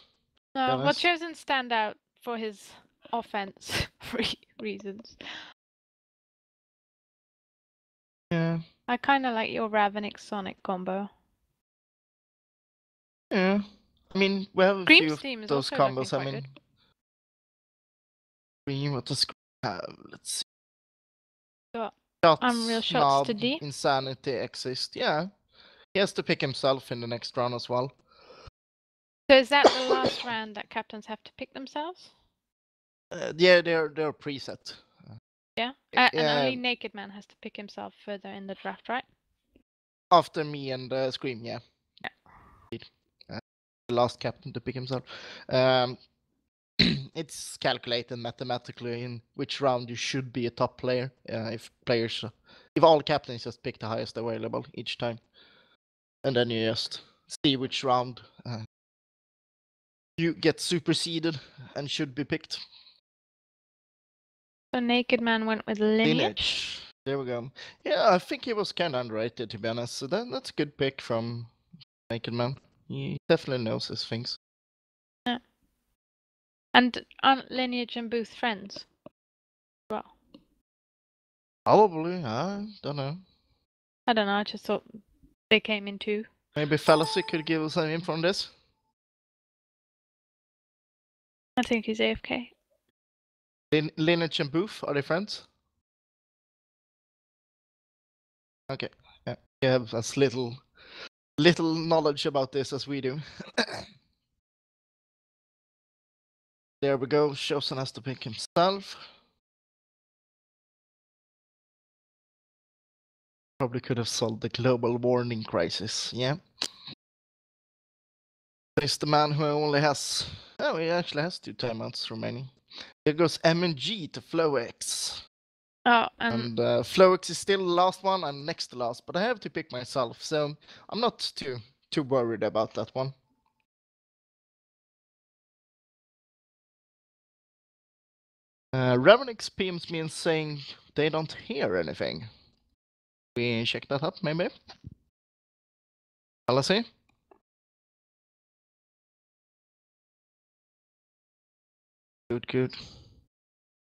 No, well, honest. Chosen stand out for his offense reasons. Yeah, I kind of like your Ravnik Sonic combo. yeah. I mean, we have a Scream's few of team is those also looking combos. I quite mean, good. Scream, what does Scream have? Let's see. So, Shots, Unreal shots Knob, to D. Insanity exist. Yeah, he has to pick himself in the next round as well. So is that the last round that captains have to pick themselves? Yeah, they're preset. Yeah. And Yeah. only Naked Man has to pick himself further in the draft, right? After me and Scream, yeah. Yeah. The last captain to pick himself. It's calculated mathematically in which round you should be a top player. If all captains just pick the highest available each time, and then you just see which round you get superseded and should be picked. So Naked Man went with Lineage. There we go. Yeah, I think he was kind of underrated, to be honest. So that's a good pick from Naked Man. He definitely knows his things. Yeah. And aren't Lineage and Booth friends? Well, Probably, I don't know. I don't know. I just thought they came in too. Maybe Fallacy could give us some info on this. I think he's AFK. Lineage and Booth, are they friends? Okay, yeah, you have as little knowledge about this as we do. There we go. Chosen has to pick himself. Probably could have solved the global warming crisis. Yeah. It's the man who only has. Oh, he actually has 2 timeouts remaining. Here goes MNG to FlowX. Oh, And FlowX is still the last one. I'm next to last, but I have to pick myself, so I'm not too worried about that one. Ravenix PMs means saying they don't hear anything. We check that up, maybe? Fallacy? Good.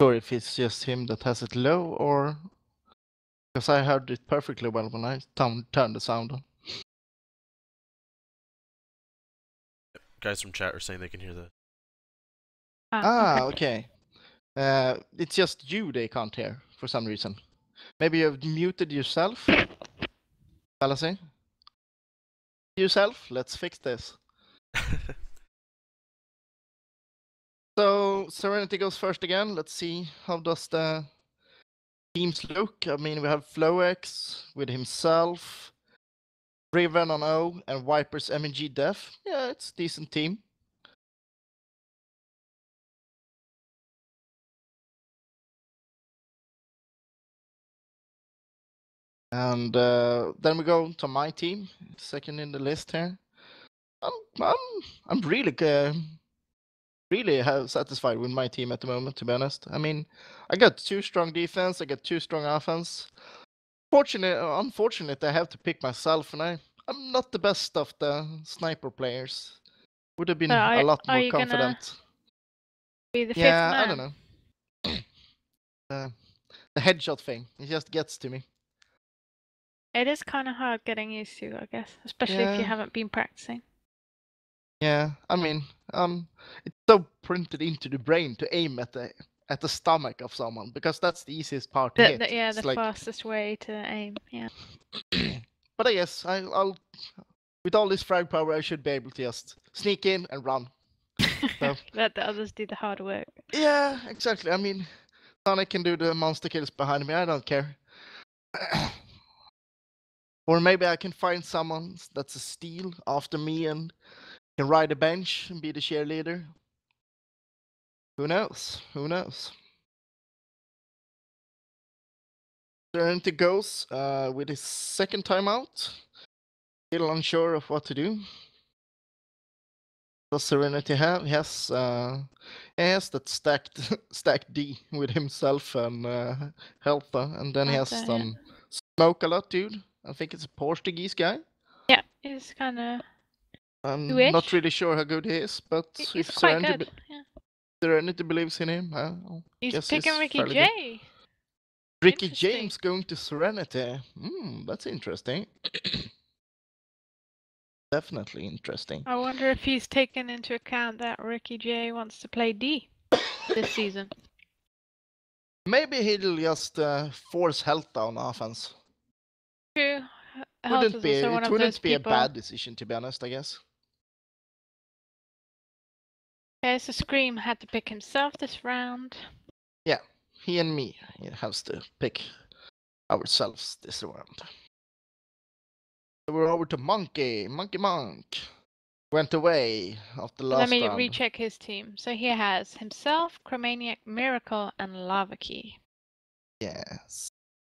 Sorry if it's just him that has it low, or because I heard it perfectly well when I turned the sound on. Guys from chat are saying they can hear the. Okay. It's just you they can't hear for some reason. Maybe you've muted yourself? Fallacy? Yourself? Let's fix this. So Serenity goes first again. Let's see how does the teams look. I mean, we have FlowX with himself, Riven on O, and Vipers MNG Def. Yeah, it's a decent team. And then we go to my team, second in the list here. I'm really really satisfied with my team at the moment, to be honest. I mean, I got 2 strong defense, I got 2 strong offense. Unfortunately, I have to pick myself, and I'm not the best of the sniper players. Would have been So a lot are more you gonna confident. be the fifth Yeah, I man? don't know. The headshot thing, it just gets to me. It is kind of hard getting used to, I guess, especially if you Yeah. haven't been practicing. Yeah, I mean, it's so printed into the brain to aim at the stomach of someone, because that's the easiest part to hit. Yeah, It's the like, fastest way to aim. Yeah. but I guess I'll with all this frag power, I should be able to just sneak in and run. So Let the others do the hard work. yeah, exactly. I mean, Sonic can do the monster kills behind me. I don't care. Or maybe I can find someone that's a steal after me and can ride a bench and be the cheerleader. Who knows? Who knows? Serenity goes with his second time out. Still unsure of what to do. Does Serenity have? He has that stacked D with himself and Helta, and then he has Helta, some smoke a lot, dude. I think it's a Portuguese guy. Yeah, he's kind of. I'm Two-ish? not really sure how good he is, but He's if quite good. Yeah. Serenity believes in him, He's guess picking he's Ricky fairly J. good. Ricky Interesting. James going to Serenity. That's interesting. Definitely interesting. I wonder if he's taken into account that Ricky J wants to play D this season. Maybe he'll just force Helta on offense. True. Health is also one It of those wouldn't be a people. bad decision, to be honest, I guess. Okay, so Scream had to pick himself this round. Yeah, he and me. He has to pick ourselves this round. So we're over to Monkey. Monk. Went away after Let last me round. recheck his team. So he has himself, Chromaniac, Miracle, and Lava Key. Yes.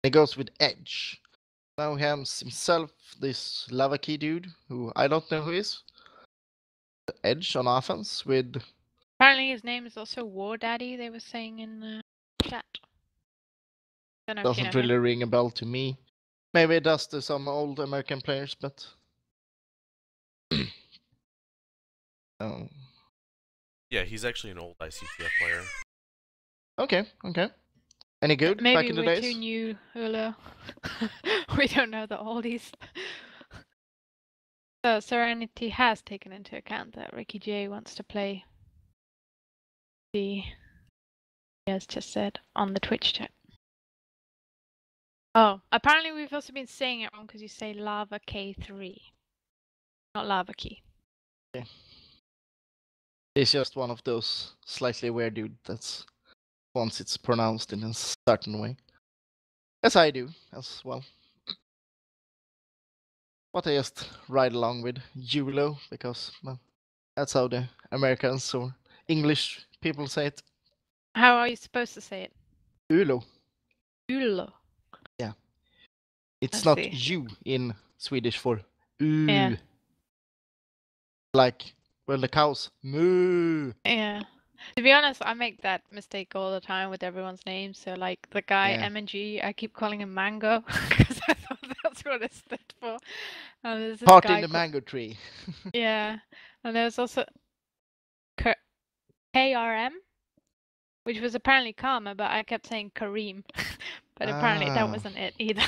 He goes with Edge. Now he has himself this Lava Key dude, who I don't know who is. Edge on offense with... Apparently his name is also War Daddy, they were saying in the chat. Don't know if you Doesn't know really him. ring a bell to me. Maybe it does to some old American players, but... Oh. Yeah, he's actually an old ICTF player. Okay. Any good Maybe back in the we're days? too new, Hulu. We don't know the oldies. So Serenity has taken into account that Ricky J wants to play the, he has just said on the Twitch chat. Oh, apparently we've also been saying it wrong because you say Lava K3, not Lava Key. Okay. He's just one of those slightly weird dude that's wants it's pronounced in a certain way. As I do, as well. But I just ride along with YOLO, because, well, that's how the Americans or English people say it. How are you supposed to say it? YOLO. YOLO. Yeah. It's I not see. you in Swedish for Yeah. Like, well, the cows moo. Yeah. To be honest, I make that mistake all the time with everyone's names. So like the guy Yeah. M&G, I keep calling him Mango because I thought that's what it stood for. And there's this Part guy in the mango tree. Yeah. And there's also KRM, which was apparently Karma, but I kept saying Kareem. But apparently that wasn't it either.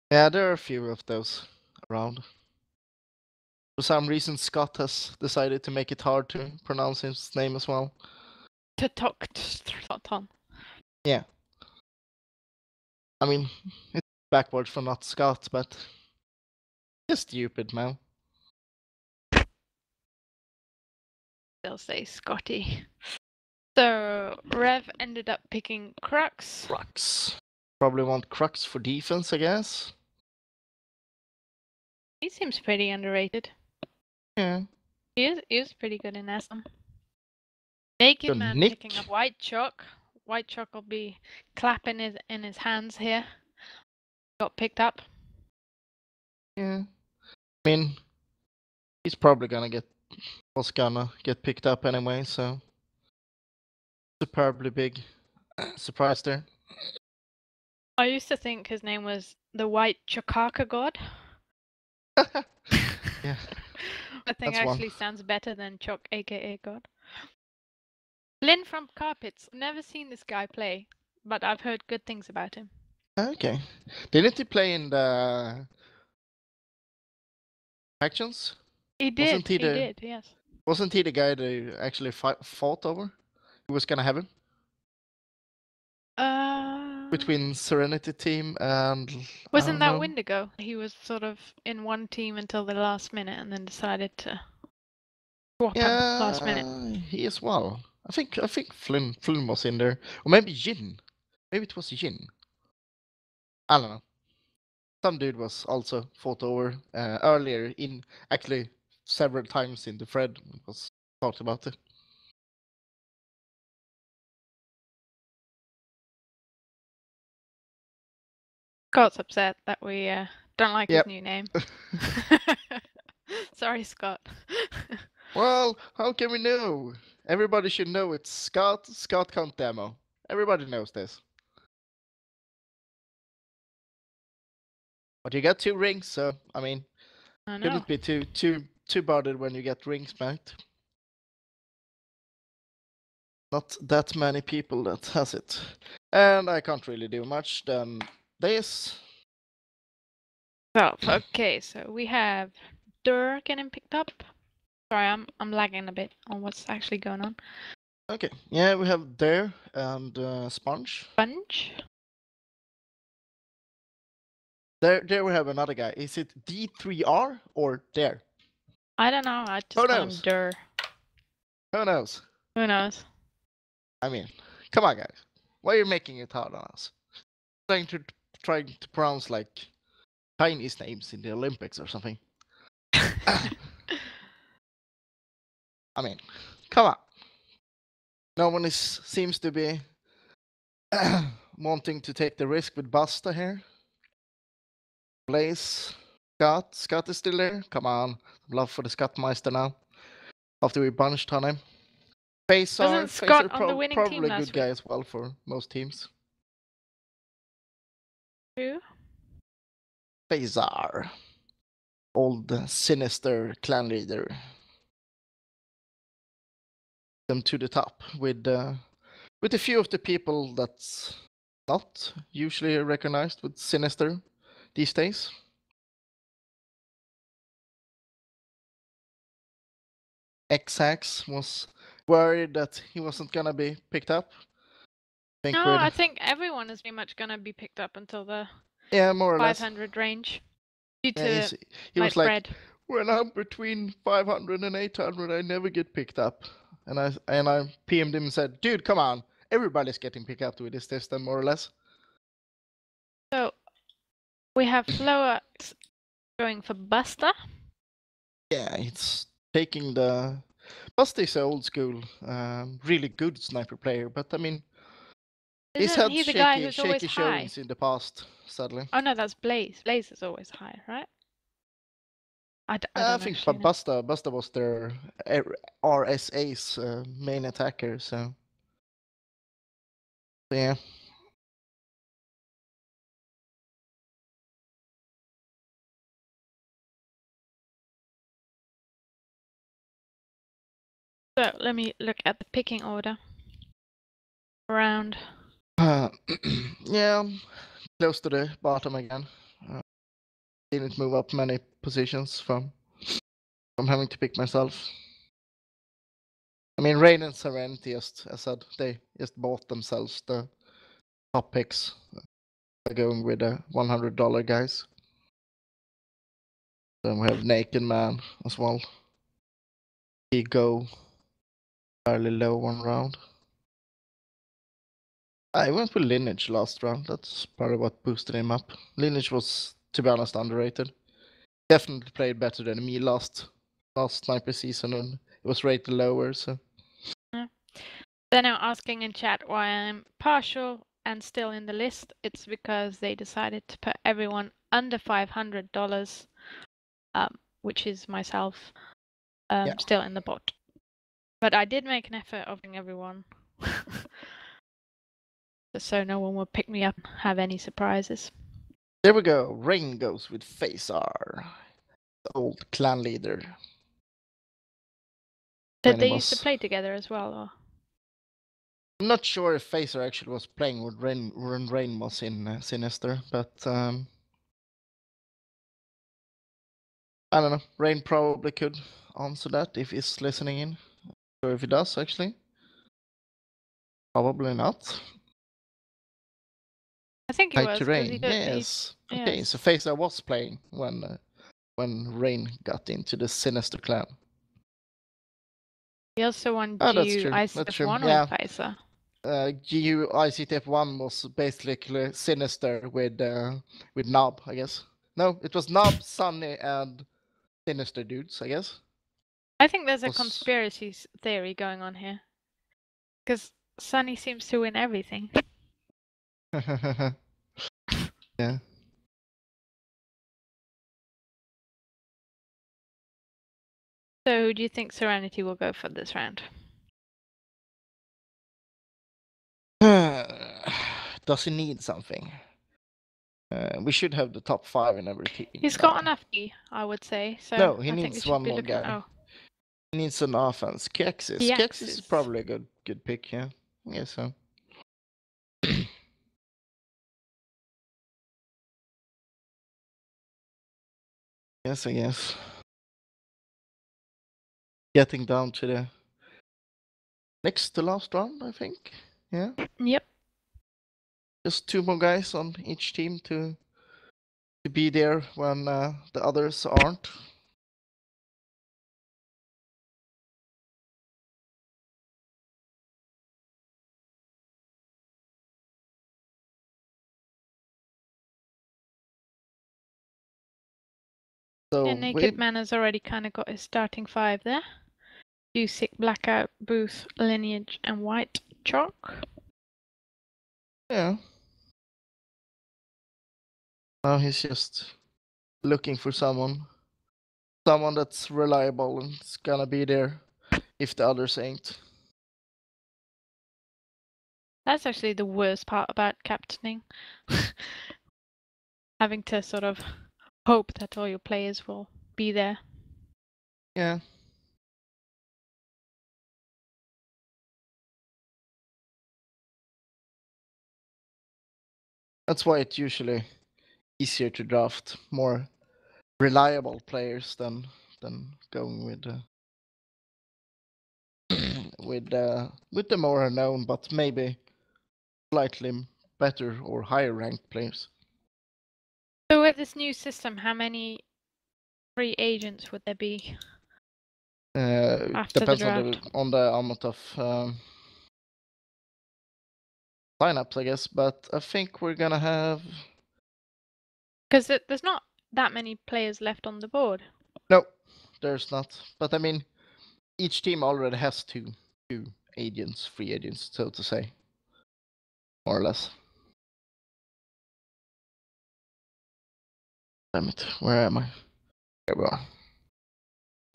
Yeah, there are a few of those around. For some reason, Scott has decided to make it hard to pronounce his name as well. Toton. Yeah. I mean, it's backwards from not Scott, but it's stupid, man. They'll say Scotty. So Rev ended up picking Crux. Crux. Probably want Crux for defense, I guess. He seems pretty underrated. Yeah. He is pretty good in SM. Naked Man Nick. picking up White Chalk. White Chalk will be clapping in his hands here. Got picked up. Yeah. I mean, he's probably gonna get was gonna get picked up anyway, so superbly big surprise there. I used to think his name was the White Chakaka God. Yeah, I think that's one. actually sounds better than Chok, aka God. Lynn from Carpets. Never seen this guy play, but I've heard good things about him. Okay. Didn't he play in the factions? He did. He did. Yes. Wasn't he the guy they actually fought over? Who was gonna have him? Between Serenity team and wasn't that Wendigo? He was sort of in one team until the last minute, and then decided to swap him last minute. He as well. I think Flynn was in there, or maybe Jin. Maybe it was Jin. I don't know. Some dude was also fought over earlier in actually several times in the thread was talked about it. Scott's upset that we don't like Yep. his new name. Sorry, Scott. Well, how can we know? Everybody should know it's Scott Count Demo. Everybody knows this. But you got 2 rings, so I mean, I know. shouldn't be too bothered when you get rings back. Not that many people that has it, and I can't really do much than this. So okay, so we have Dur getting picked up. Sorry, I'm lagging a bit on what's actually going on. Okay, yeah, we have Dare and Sponge. Sponge. There we have another guy. Is it D3R or Dare? I don't know. I just Who call him knows? Dur. Who knows? Who knows? I mean, come on, guys. Why are you making it hard on us? Trying to pronounce like Chinese names in the Olympics or something. I mean, come on. No one seems to be wanting to take the risk with Busta here. Blaze, Scott is still there. Come on, love for the Scottmeister now. After we bunched on him. Wasn't Scott on the winning probably team a last good guy week? as well for most teams. Who? Phasar, old sinister clan leader. Them to the top with a few of the people that's not usually recognized with sinister these days. X-Hax was worried that he wasn't gonna be picked up. I think everyone is pretty much gonna be picked up until the more or 500 range. Due to he was like, Fred. when I'm between 500 and 800, I never get picked up. And I PM'd him and said, dude, come on, everybody's getting picked up with this system, more or less. So we have Floax going for Buster. Yeah, it's taking the Buster is an old school, really good sniper player, but I mean, he's had the guy who's always shaky high? showings in the past, sadly. Oh no, that's Blaze. Blaze is always high, right? I think Buster was their RSA's main attacker, so yeah. So let me look at the picking order. Around. Yeah, close to the bottom again. Didn't move up many positions from having to pick myself. I mean, Rain and Serenity, as I said, they just bought themselves the top picks. They're going with the $100 guys. Then we have Naked Man as well. He go fairly low one round. I went with Lineage last round. That's probably what boosted him up. Lineage was, to be honest, underrated. Definitely played better than me last sniper season, and it was rated lower. So. Yeah. They're now asking in chat why I'm partial and still in the list. It's because they decided to put everyone under $500, which is myself, Yeah. still in the bot. But I did make an effort of bringing everyone. Just so no one will pick me up and have any surprises. There we go. Rain goes with Phasar, the old clan leader. Did When they it used to was- play together as well? Or? I'm not sure if Phasar actually was playing with Rain when Rain was in Sinister, but I don't know. Rain probably could answer that if he's listening in. Or if he does, actually. Probably not. I think he Hi was. to 'Cause Rain. he did, Yes. Okay, yes. so Phasar was playing when Rain got into the Sinister clan. He also won Oh, that's GU true. That's true. ICF1 Yeah. with Phaser. GU ICTF1 was basically Sinister with Nob, I guess. No, it was Nob, Sunny, and Sinister dudes, I guess. I think there's a Was- conspiracy theory going on here. Because Sunny seems to win everything. Yeah. So who do you think Serenity will go for this round? Does he need something? We should have the top 5 in every team. He's got enough D, I would say. So No, he I think we needs should one be more looking. guy. Oh, He needs an offense. Kexis. The Kexis is Axis. probably a good pick, yeah. I guess so. Yes, I guess. Getting down to the next to last round, I think. Yeah. yep. Just 2 more guys on each team to be there when the others aren't. So And Naked Man has already kind of got his starting 5 there. Sick, Blackout, Booth, Lineage, and White Chalk. yeah. Now he's just looking for someone that's reliable and is gonna be there if the others ain't. That's actually the worst part about captaining. Having to sort of hope that all your players will be there. Yeah. That's why it's usually easier to draft more reliable players than going with with the more unknown but maybe slightly better or higher ranked players. So with this new system, how many free agents would there be? After the Depends on the amount of signups, I guess. But I think we're gonna have Because there's not that many players left on the board. no, there's not. But I mean, each team already has two agents, free agents, so to say, more or less. Damn it, where am I? There we are.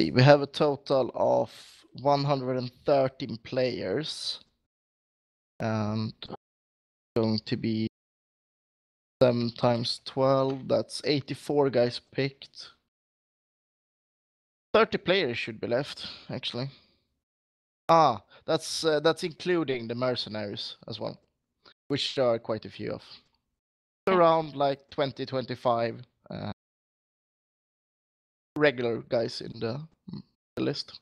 See, we have a total of 113 players, and going to be 7 times 12. That's 84 guys picked. 30 players should be left, actually. Ah, that's including the mercenaries as well, which there are quite a few of. Around like 20-25 regular guys in the list.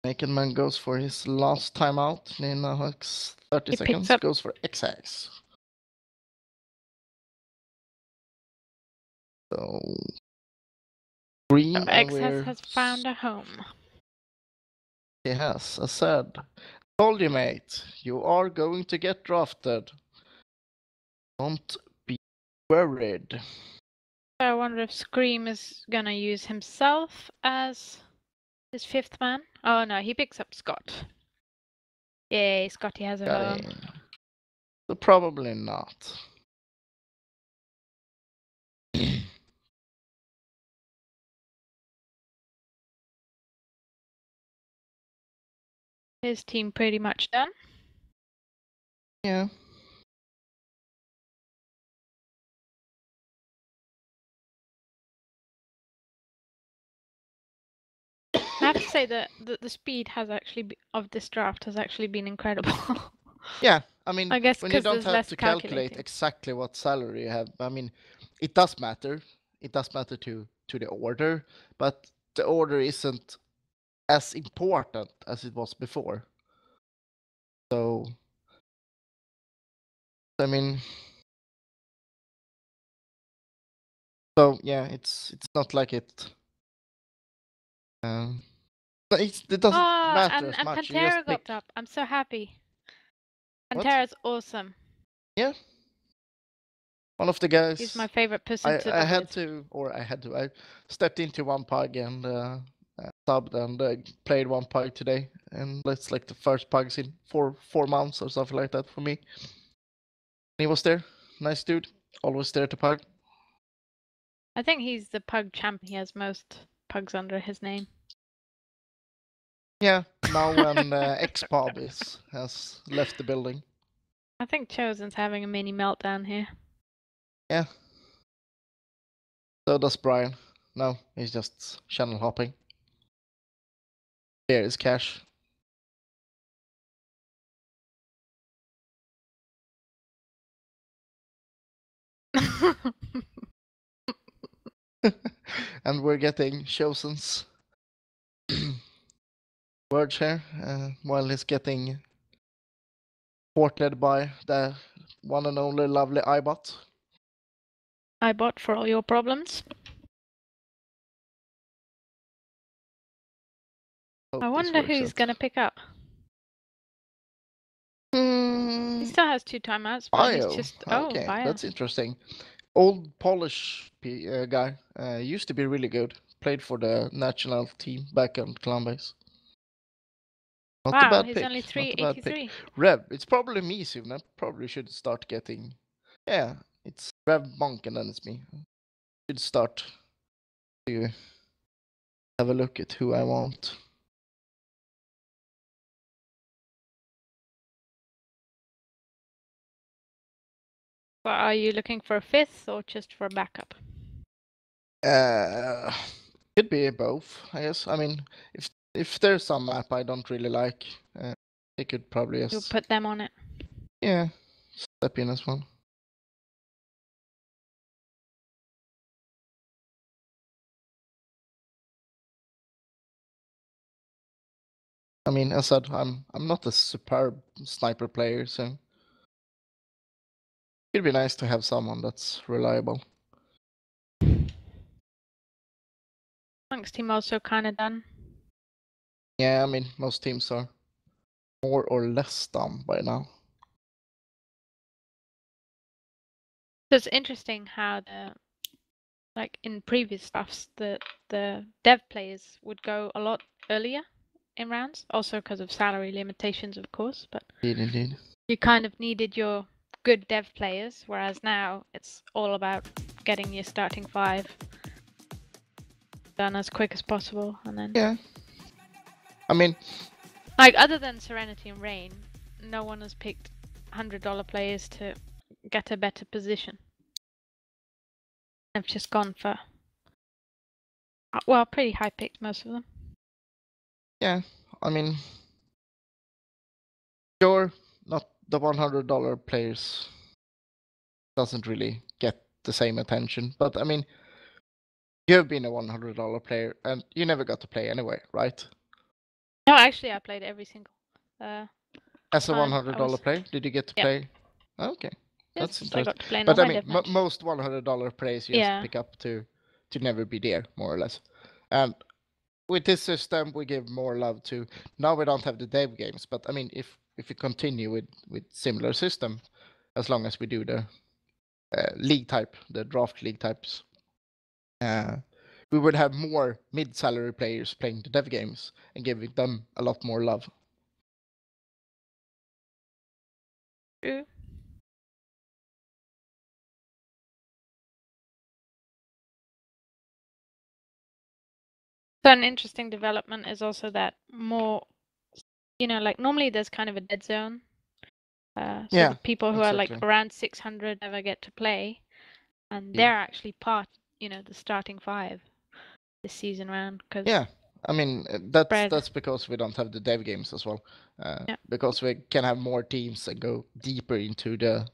Naked Man goes for his last time out. Nina Hux, 30 He picks seconds, up- goes for XX. So green, So and XS has found a home. He has. I said, told you, mate, you are going to get drafted. Don't be worried. So I wonder if Scream is gonna use himself as his 5th man. Oh no, he picks up Scott. Yay, Scotty has a Got home. it. So probably not. his team pretty much done. Yeah. I have to say that the speed has actually of this draft has actually been incredible. Yeah, I mean, I guess when you 'cause don't there's have less to calculate calculating. exactly what salary you have, I mean, it does matter. It does matter to the order, but the order isn't as important as it was before. So, I mean, so yeah, it's not like it. But it doesn't matter as and much. You Pantera just pick. got up. I'm so happy. What? Pantera's awesome. Yeah. One of the guys. He's my favorite person to I live had with. to, or I had to. I stepped into one pug and subbed and played one pug today, and it's like the first pugs in 4 months or something like that for me. He was there, nice dude, always there to pug. I think he's the pug champion. He has most pugs under his name. Yeah, now when X-Pub has left the building. I think Chosen's having a mini meltdown here. Yeah. So does Brian. No, he's just channel hopping. There is cash. And we're getting Chosen's words here while he's getting ported by the one and only lovely iBot. iBot for all your problems. I wonder who he's going to pick up. He still has 2 timeouts, but he's Bio. just... Okay, Bio. that's interesting. Old Polish guy. Used to be really good. Played for the national team back on Columbus. Not a Wow, bad he's pick. only Not a bad pick. 383. Rev, it's probably me soon. I probably should start getting. Yeah, it's Rev Monk and then it's me. Should start to have a look at who I want. So are you looking for a 5th or just for a backup? Could be both, I guess. I mean, if there's some map I don't really like, they could probably You'll just put them on it. yeah step in as well. I mean, as I said, I'm not a superb sniper player, so it'd be nice to have someone that's reliable. Monk's team also kind of done. Yeah, I mean, most teams are more or less done by now. So it's interesting how like in previous drafts, the dev players would go a lot earlier in rounds, also because of salary limitations, of course. But Indeed. you kind of needed your good dev players, whereas now it's all about getting your starting 5 done as quick as possible, and then Yeah. I mean, like other than Serenity and Rain, no one has picked $100 players to get a better position. They've just gone for well, pretty high picked, most of them. yeah. I mean, sure, not the $100 players doesn't really get the same attention, but I mean, you've been a $100 player and you never got to play anyway, right? No, actually, I played every single. As a time $100 player, did you get to Yep. play? Okay, that's Yes, I interesting. got to play in But all I my mean, dev matches. most $100 players you just pick up to never be there, more or less. And with this system, we give more love to. Now we don't have the dev games, but I mean, if we continue with similar system, as long as we do the league type, the draft league types, we would have more mid-salary players playing the dev games and giving them a lot more love. True. So an interesting development is also that more you know, like normally there's kind of a dead zone. So Yeah, the people who are like exactly. around 600 never get to play, and Yeah. they're actually part, you know, the starting 5 this season round. Cause Yeah, I mean Spread. that's because we don't have the dev games as well. Yeah. Because we can have more teams and go deeper into the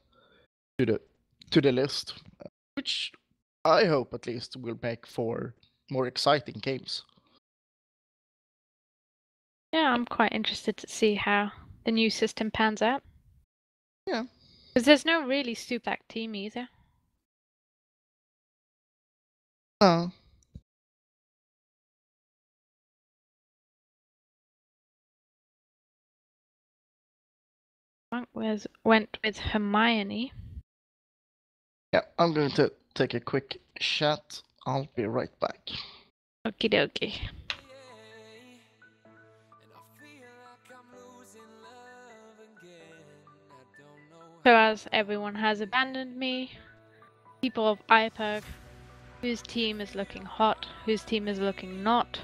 list, which I hope at least will make for more exciting games. Yeah, I'm quite interested to see how the new system pans out. Yeah. Because there's no really Stupak team either. Monk went with Hermione. Yeah, I'm going to take a quick chat. I'll be right back. Okie dokie. So as everyone has abandoned me, people of IPERG, whose team is looking hot, whose team is looking not.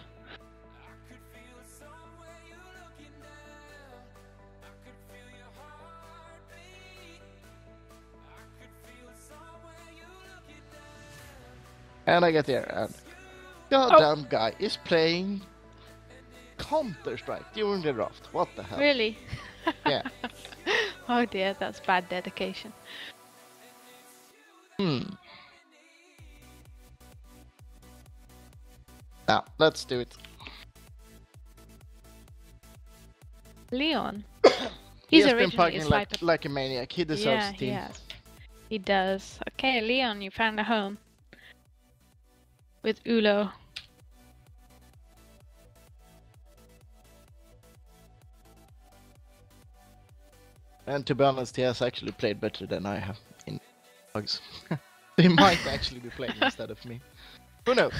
And I get there, and goddamn guy is playing Counter-Strike during the draft. What the hell? Really? Yeah. Oh dear, that's bad dedication. Now, let's do it. Leon. He He's has been originally a partying sniper. like a maniac. He deserves Yeah, a he team. has. He does. Okay, Leon, you found a home. With Ulo. And to be honest, he has actually played better than I have in bugs. He might actually be playing instead of me. Who knows?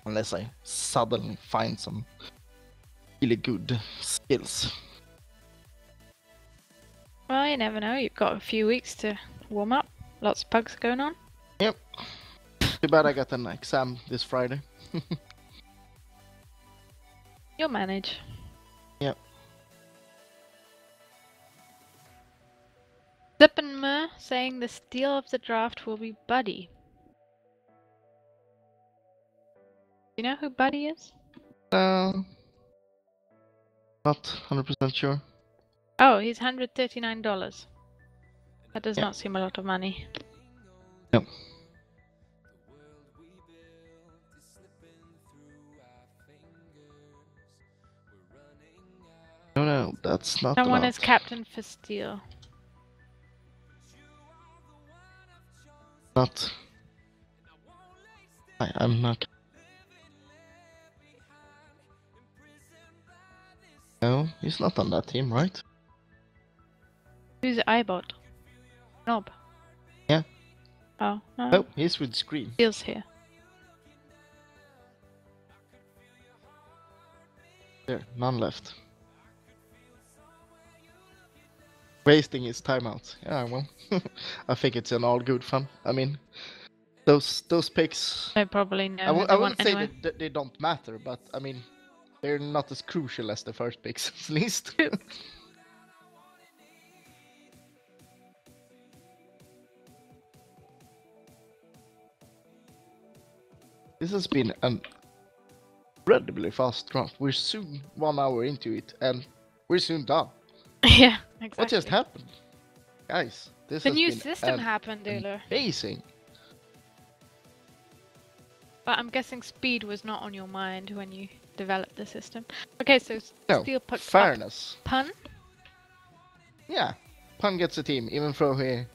Unless I suddenly find some really good skills. Well, you never know. You've got a few weeks to warm up. Lots of pugs going on. Yep. Too bad I got an exam this Friday. You'll manage. Yep. Zippenmer saying the steal of the draft will be Buddy. You know who Buddy is? Not 100% sure. Oh, he's $139. That does Yeah. not seem a lot of money. No. No, that's not Someone allowed. is captain for steal. Not. I'm not. No, he's not on that team, right? Who's iBot? Knob. Yeah. Oh, no. No, he's with Scream. Steel's here. There, none left. Wasting his time out. Yeah, well, I think it's an all good fun. I mean, those picks. They probably know I who they want wouldn't say anyway. that they don't matter, but I mean, they're not as crucial as the first picks, at least. This has been an incredibly fast draft. We're soon 1 hour into it, and we're soon done. Yeah, exactly. What just happened? Guys, this The has new been system happened, Ulo. amazing. But I'm guessing speed was not on your mind when you developed the system. Okay, so No, Steel pucked fairness. up. Pun? Yeah, Pun gets a team, even though he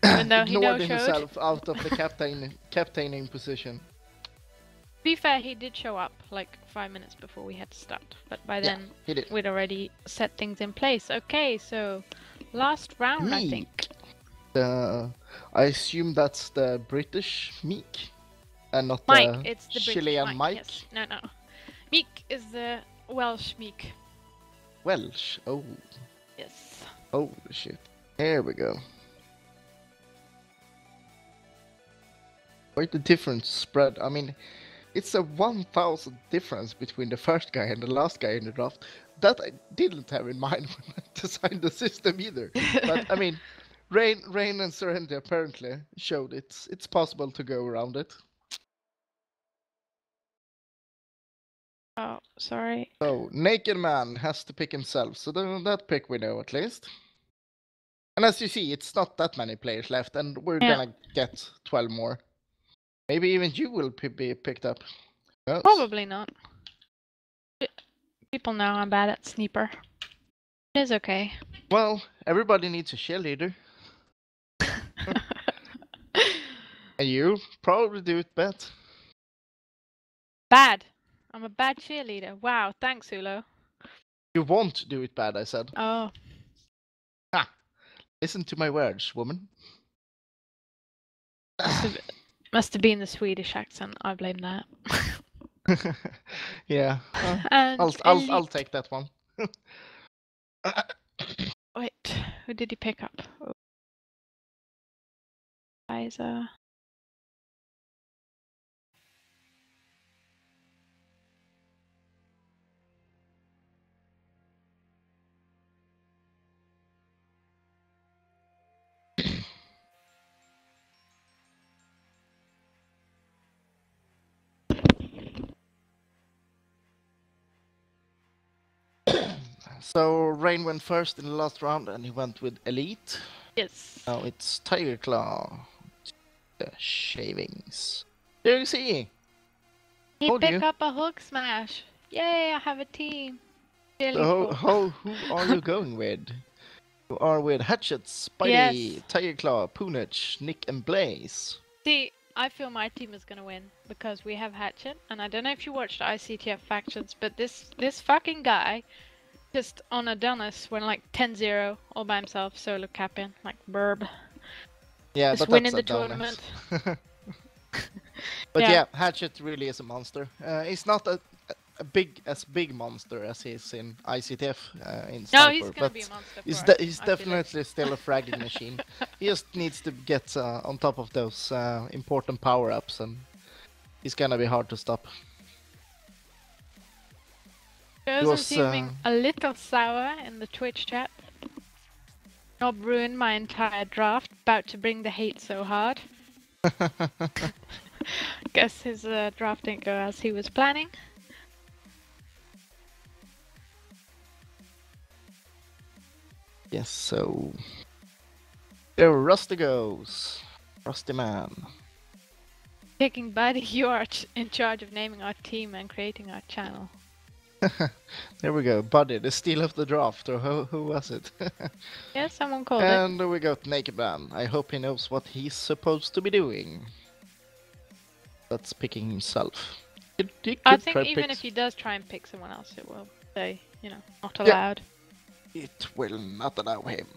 Even though he ignored no-showed. himself out of the captaining position. To be fair, he did show up like 5 minutes before we had to start. But by then, he did. we'd already set things in place. Okay, so last round, I think. I assume that's the British Meek, and not Mike, the it's the Chilean British Mike. Yes. No, no. Meek is the Welsh Meek. Welsh. Oh, Yes. holy shit. Here we go. Quite a different spread. I mean, it's a 1,000 difference between the first guy and the last guy in the draft. That I didn't have in mind when I designed the system either. But I mean, Rain and Serenity apparently showed it's possible to go around it. Oh, sorry. So Naked Man has to pick himself. So that pick we know at least. And as you see, it's not that many players left, and we're Yeah. gonna get 12 more. Maybe even you will be picked up. Who knows? Probably not. People know I'm bad at Sniper. It is okay. Well, everybody needs a cheerleader. And you probably do it best. Bad. I'm a bad cheerleader. Wow, thanks, Ulo. You won't do it bad, I said. Oh, Listen to my words, woman. must have been the Swedish accent. I blame that. Yeah, And I'll Elite. take that one. Wait, who did he pick up? Oh. Liza. So Rain went first in the last round, and he went with Elite. Yes. Now it's Tiger Claw. The shavings. There you see. He told picked you. up a hook smash. Yay, I have a team. Really So cool. who are you going with? You are with Hatchet, Spidey, Yes. Tiger Claw, Poonage, Nick, and Blaze. See, I feel my team is gonna win because we have Hatchet, and I don't know if you watched ICTF factions, but this fucking guy just on Adonis went like 10-0 all by himself, solo capping, like burb. Yeah, Just but winning that's the Adonis. tournament. But Yeah. yeah, Hatchet really is a monster. He's not a big monster as he is in ICTF in Sniper. No, he's gonna but be a monster for he's, us, he's I feel like. definitely still a fragging machine. He just needs to get on top of those important power-ups, and he's gonna be hard to stop. Chosen was, seeming a little sour in the Twitch chat. Nob ruined my entire draft, about to bring the hate so hard. Guess his draft didn't go as he was planning. Yes, so there Rusty goes. Rusty man. Picking Buddy, you are in charge of naming our team and creating our channel. There we go, Buddy, the steal of the draft, or who was it? Yeah, someone called it. And we got Naked Man. I hope he knows what he's supposed to be doing. That's picking himself. He could I try think even picks. if he does try and pick someone else, it will say, you know, not Yeah. allowed. It will not allow him.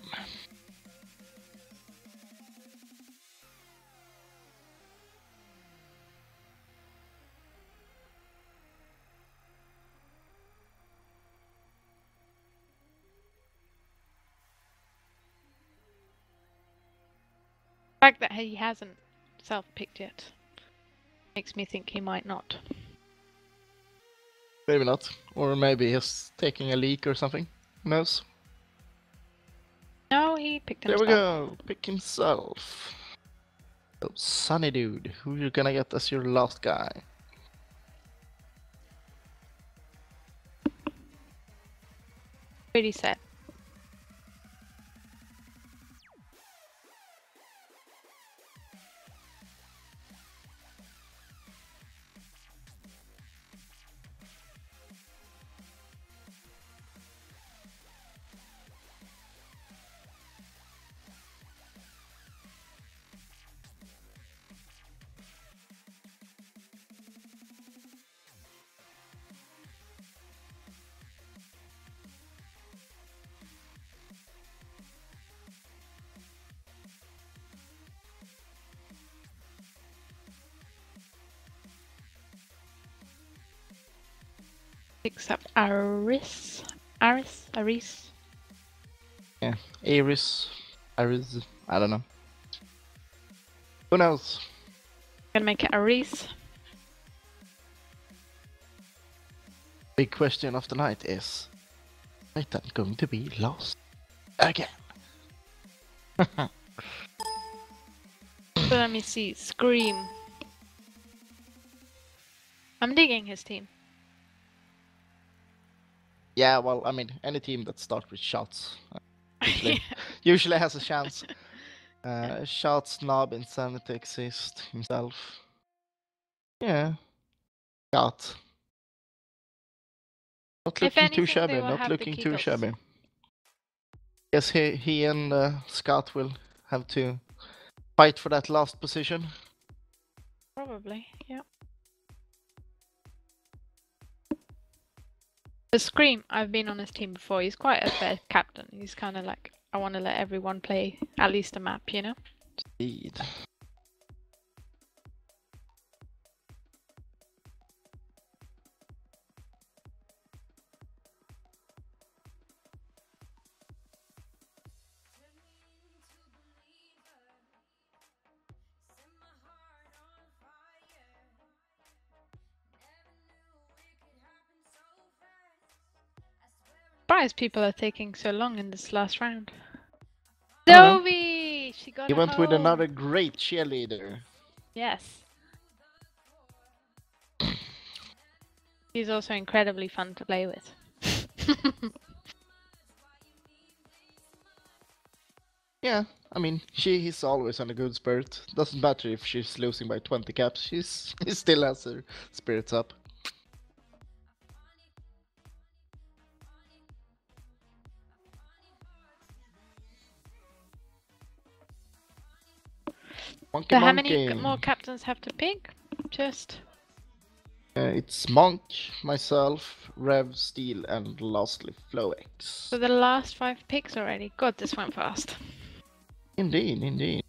The fact that he hasn't self-picked yet makes me think he might not. Maybe not. Or maybe he's taking a leak or something. Who knows? No, he picked There himself. we go. Pick himself. So, Sunny Dude, who you gonna get as your last guy? Pretty set. Picks up Aris. Yeah, Iris, I don't know. Who knows? Gonna make it Aris. Big question of the night is Titan going to be lost again? So let me see. Scream. I'm digging his team. Yeah, well, I mean, any team that starts with shots usually has a chance. Shots, Knob, Insanity exist himself. Yeah. Shot. Not If looking too anything, they shabby, will not have the looking too Kegels. shabby. Guess he and Scott will have to fight for that last position. Probably, yeah. The Scream, I've been on his team before. He's quite a fair captain. He's kind of like, I want to let everyone play at least a map, you know? Indeed. Surprised people are taking so long in this last round. I don't know. Dovey! She got He it went with home. another great cheerleader. Yes. He's also incredibly fun to play with. Yeah, I mean, she is always on a good spirit. Doesn't matter if she's losing by 20 caps, she still has her spirits up. Monkey So how Monkey. many more captains have to pick? Just... It's Monk, myself, Rev, Steel, and lastly Floex. So the last 5 picks already. God, this went fast. Indeed, indeed.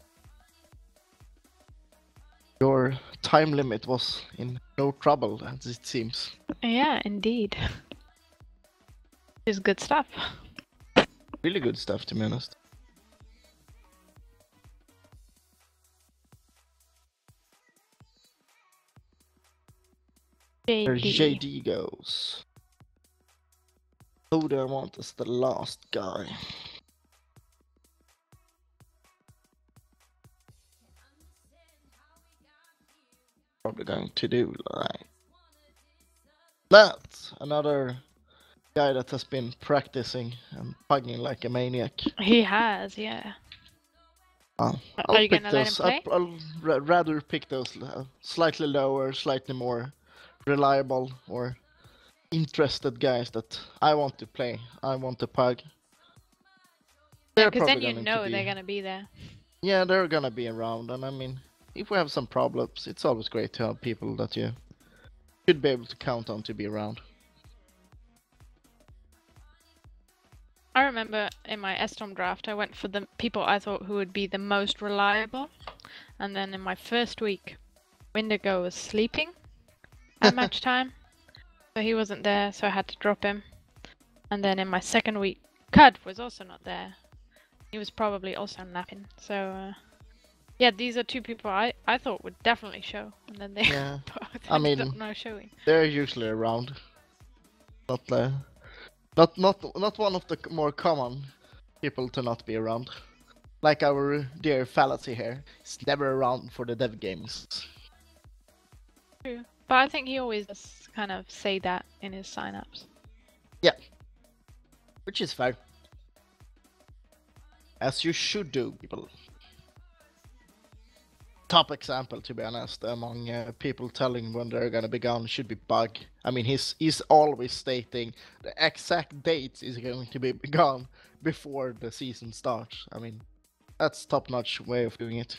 Your time limit was in no trouble, as it seems. Yeah, indeed. It's good stuff. Really good stuff, to be honest. There JD. JD goes. Who do I want as the last guy? Probably going to do like that. Another guy that has been practicing and pugging like a maniac. He has, yeah. I'll Are you pick gonna let him those. play? I'll rather pick those slightly lower, slightly more reliable or interested guys that I want to play. I want to pug. They're Because then probably you going know to be. they're gonna be there. Yeah, they're gonna be around, and I mean, if we have some problems, it's always great to have people that you should be able to count on to be around. I remember in my Estom draft, I went for the people I thought who would be the most reliable. And then in my first week, Windigo was sleeping at match time. So he wasn't there, so I had to drop him. And then in my second week, Cud was also not there. He was probably also napping. So, yeah, these are 2 people I thought would definitely show. And then they Yeah, both I mean, ended up not showing. they're usually around. Not one of the more common people to not be around. Like our dear fallacy here, he's never around for the dev games. True. But I think he always does kind of say that in his signups. Yeah, which is fair. As you should do, people. Top example, to be honest, among people telling when they're gonna be gone should be Bug. I mean, he's always stating the exact dates is going to be gone before the season starts. I mean, that's top-notch way of doing it.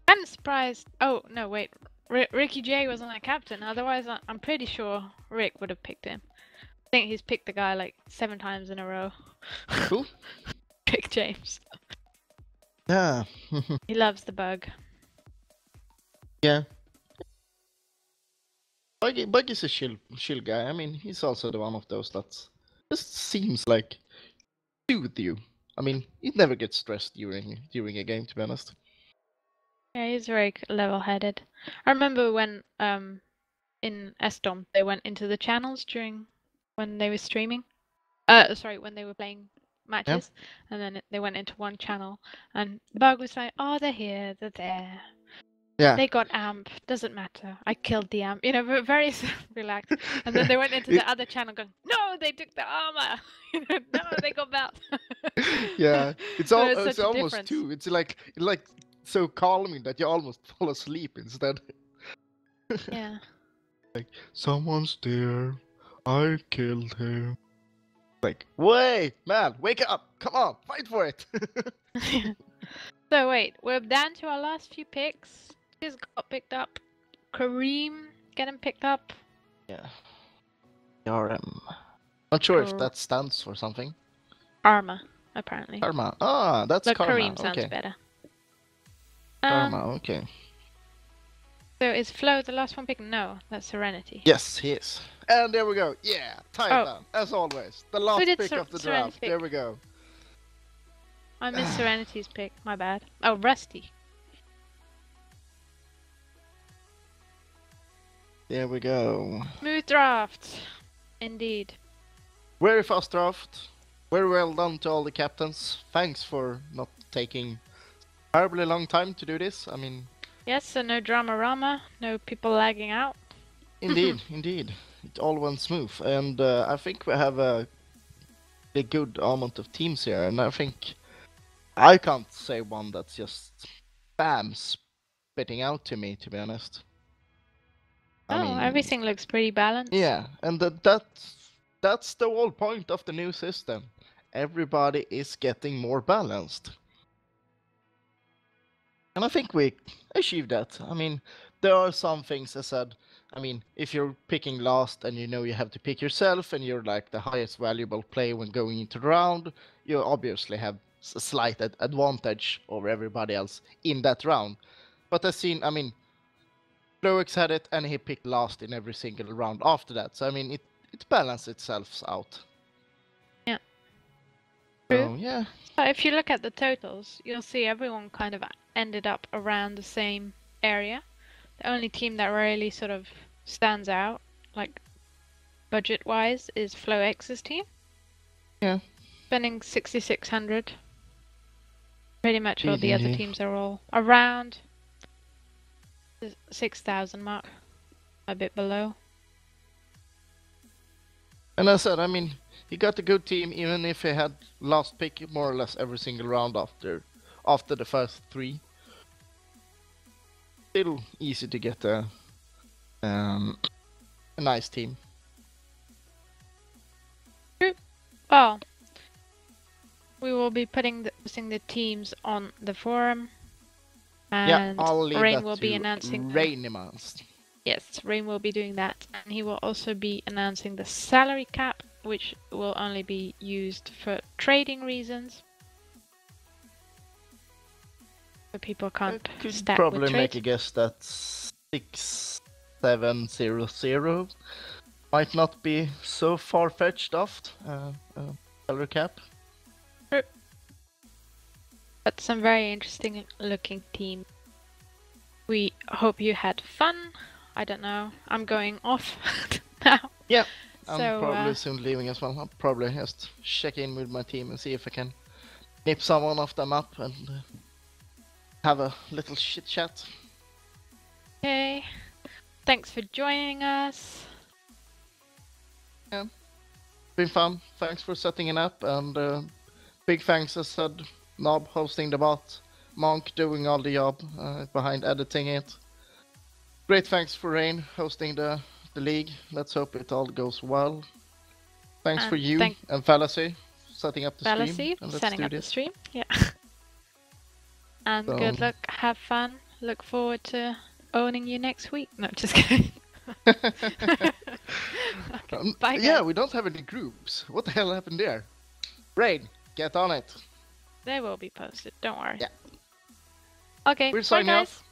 I'm surprised. Oh, no, wait. Ricky J wasn't a captain. Otherwise, I'm pretty sure Rick would have picked him. I think he's picked the guy like 7 times in a row. Cool. Pick James. Yeah. He loves the bug. Yeah. Bug is a chill guy. I mean, he's also the one of those that just seems like soothe you. I mean, he never gets stressed during a game, to be honest. Yeah, he's very level-headed. I remember when in Estom they went into the channels during when they were streaming. Sorry, when they were playing matches, and then they went into one channel, and Bug was like, "Oh, they're here, they're there. Yeah. They got amp. Doesn't matter. I killed the amp." You know, very relaxed. And then they went into the other channel, going, "No, they took the armor. You know, no, they got belt." Yeah, it's So all it's it's such a almost difference. too. It's like so calming that you almost fall asleep instead. Yeah. Someone's there. I killed him. Like, wait, man, wake up! Come on, fight for it! So wait, we're down to our last few picks. Just got picked up. Kareem getting picked up. Yeah. RM. Not sure if Kar- that stands for something. Arma, apparently. Karma. Ah, that's But karma. Kareem sounds Okay. better. Karma. Okay. So is Flo the last one picked? No, that's Serenity. Yes, he is. And there we go. Yeah, Titan, as always. The last did pick of the Serenity draft. pick? There we go. I missed Serenity's pick. My bad. Oh, Rusty. There we go. Smooth draft. Indeed. Very fast draft. Very well done to all the captains. Thanks for not taking terribly long time to do this. I mean, Yes, so no drama-rama, no people lagging out. indeed, indeed. It all went smooth. And I think we have a good amount of teams here. And I think I can't say one that's just spam spitting out to me, to be honest. I mean, everything looks pretty balanced. yeah, and that's the whole point of the new system. Everybody is getting more balanced. And I think we achieved that. I mean, there are some things I said. I mean, if you're picking last and you know you have to pick yourself and you're like the highest valuable player when going into the round, you obviously have a slight advantage over everybody else in that round. But I mean, Floex had it and he picked last in every single round after that. So I mean, it balanced itself out. Yeah. So yeah. So if you look at the totals, you'll see everyone kind of ended up around the same area. The only team that really sort of stands out, like budget-wise, is Floex's team. Yeah. Spending 6,600. Pretty much all the other Indeed. teams are all around the 6,000 mark, a bit below. And I said, I mean, he got a good team even if he had last pick more or less every single round after the first three. Still easy to get a nice team. Well, we will be posting the teams on the forum, and yeah, I'll leave Rain that will to be announcing. Rainimans. Yes, Rain will be doing that, and he will also be announcing the salary cap, which will only be used for trading reasons. So people can't Could stack probably with make trades. a guess that 6700 might not be so far-fetched off salary cap. But some very interesting looking team. We hope you had fun. I don't know. I'm going off now. Yeah, I'm So, probably soon leaving as well. I'll probably just check in with my team and see if I can nip someone off the map and have a little chit chat. Okay. Thanks for joining us. Been fun. Thanks for setting it up, and big thanks, as said, Nob hosting the bot, Monk doing all the job behind editing it. Great thanks for Rain hosting the league. Let's hope it all goes well. Thanks for you and Fallacy setting up the stream. Fallacy, And let's setting do up the this. stream. Yeah. And So- good luck. Have fun. Look forward to owning you next week. No, just kidding. Okay, bye, yeah, guys. we don't have any groups. What the hell happened there? Rain, get on it. They will be posted. Don't worry. Yeah. Okay. We're Bye, signing guys. off.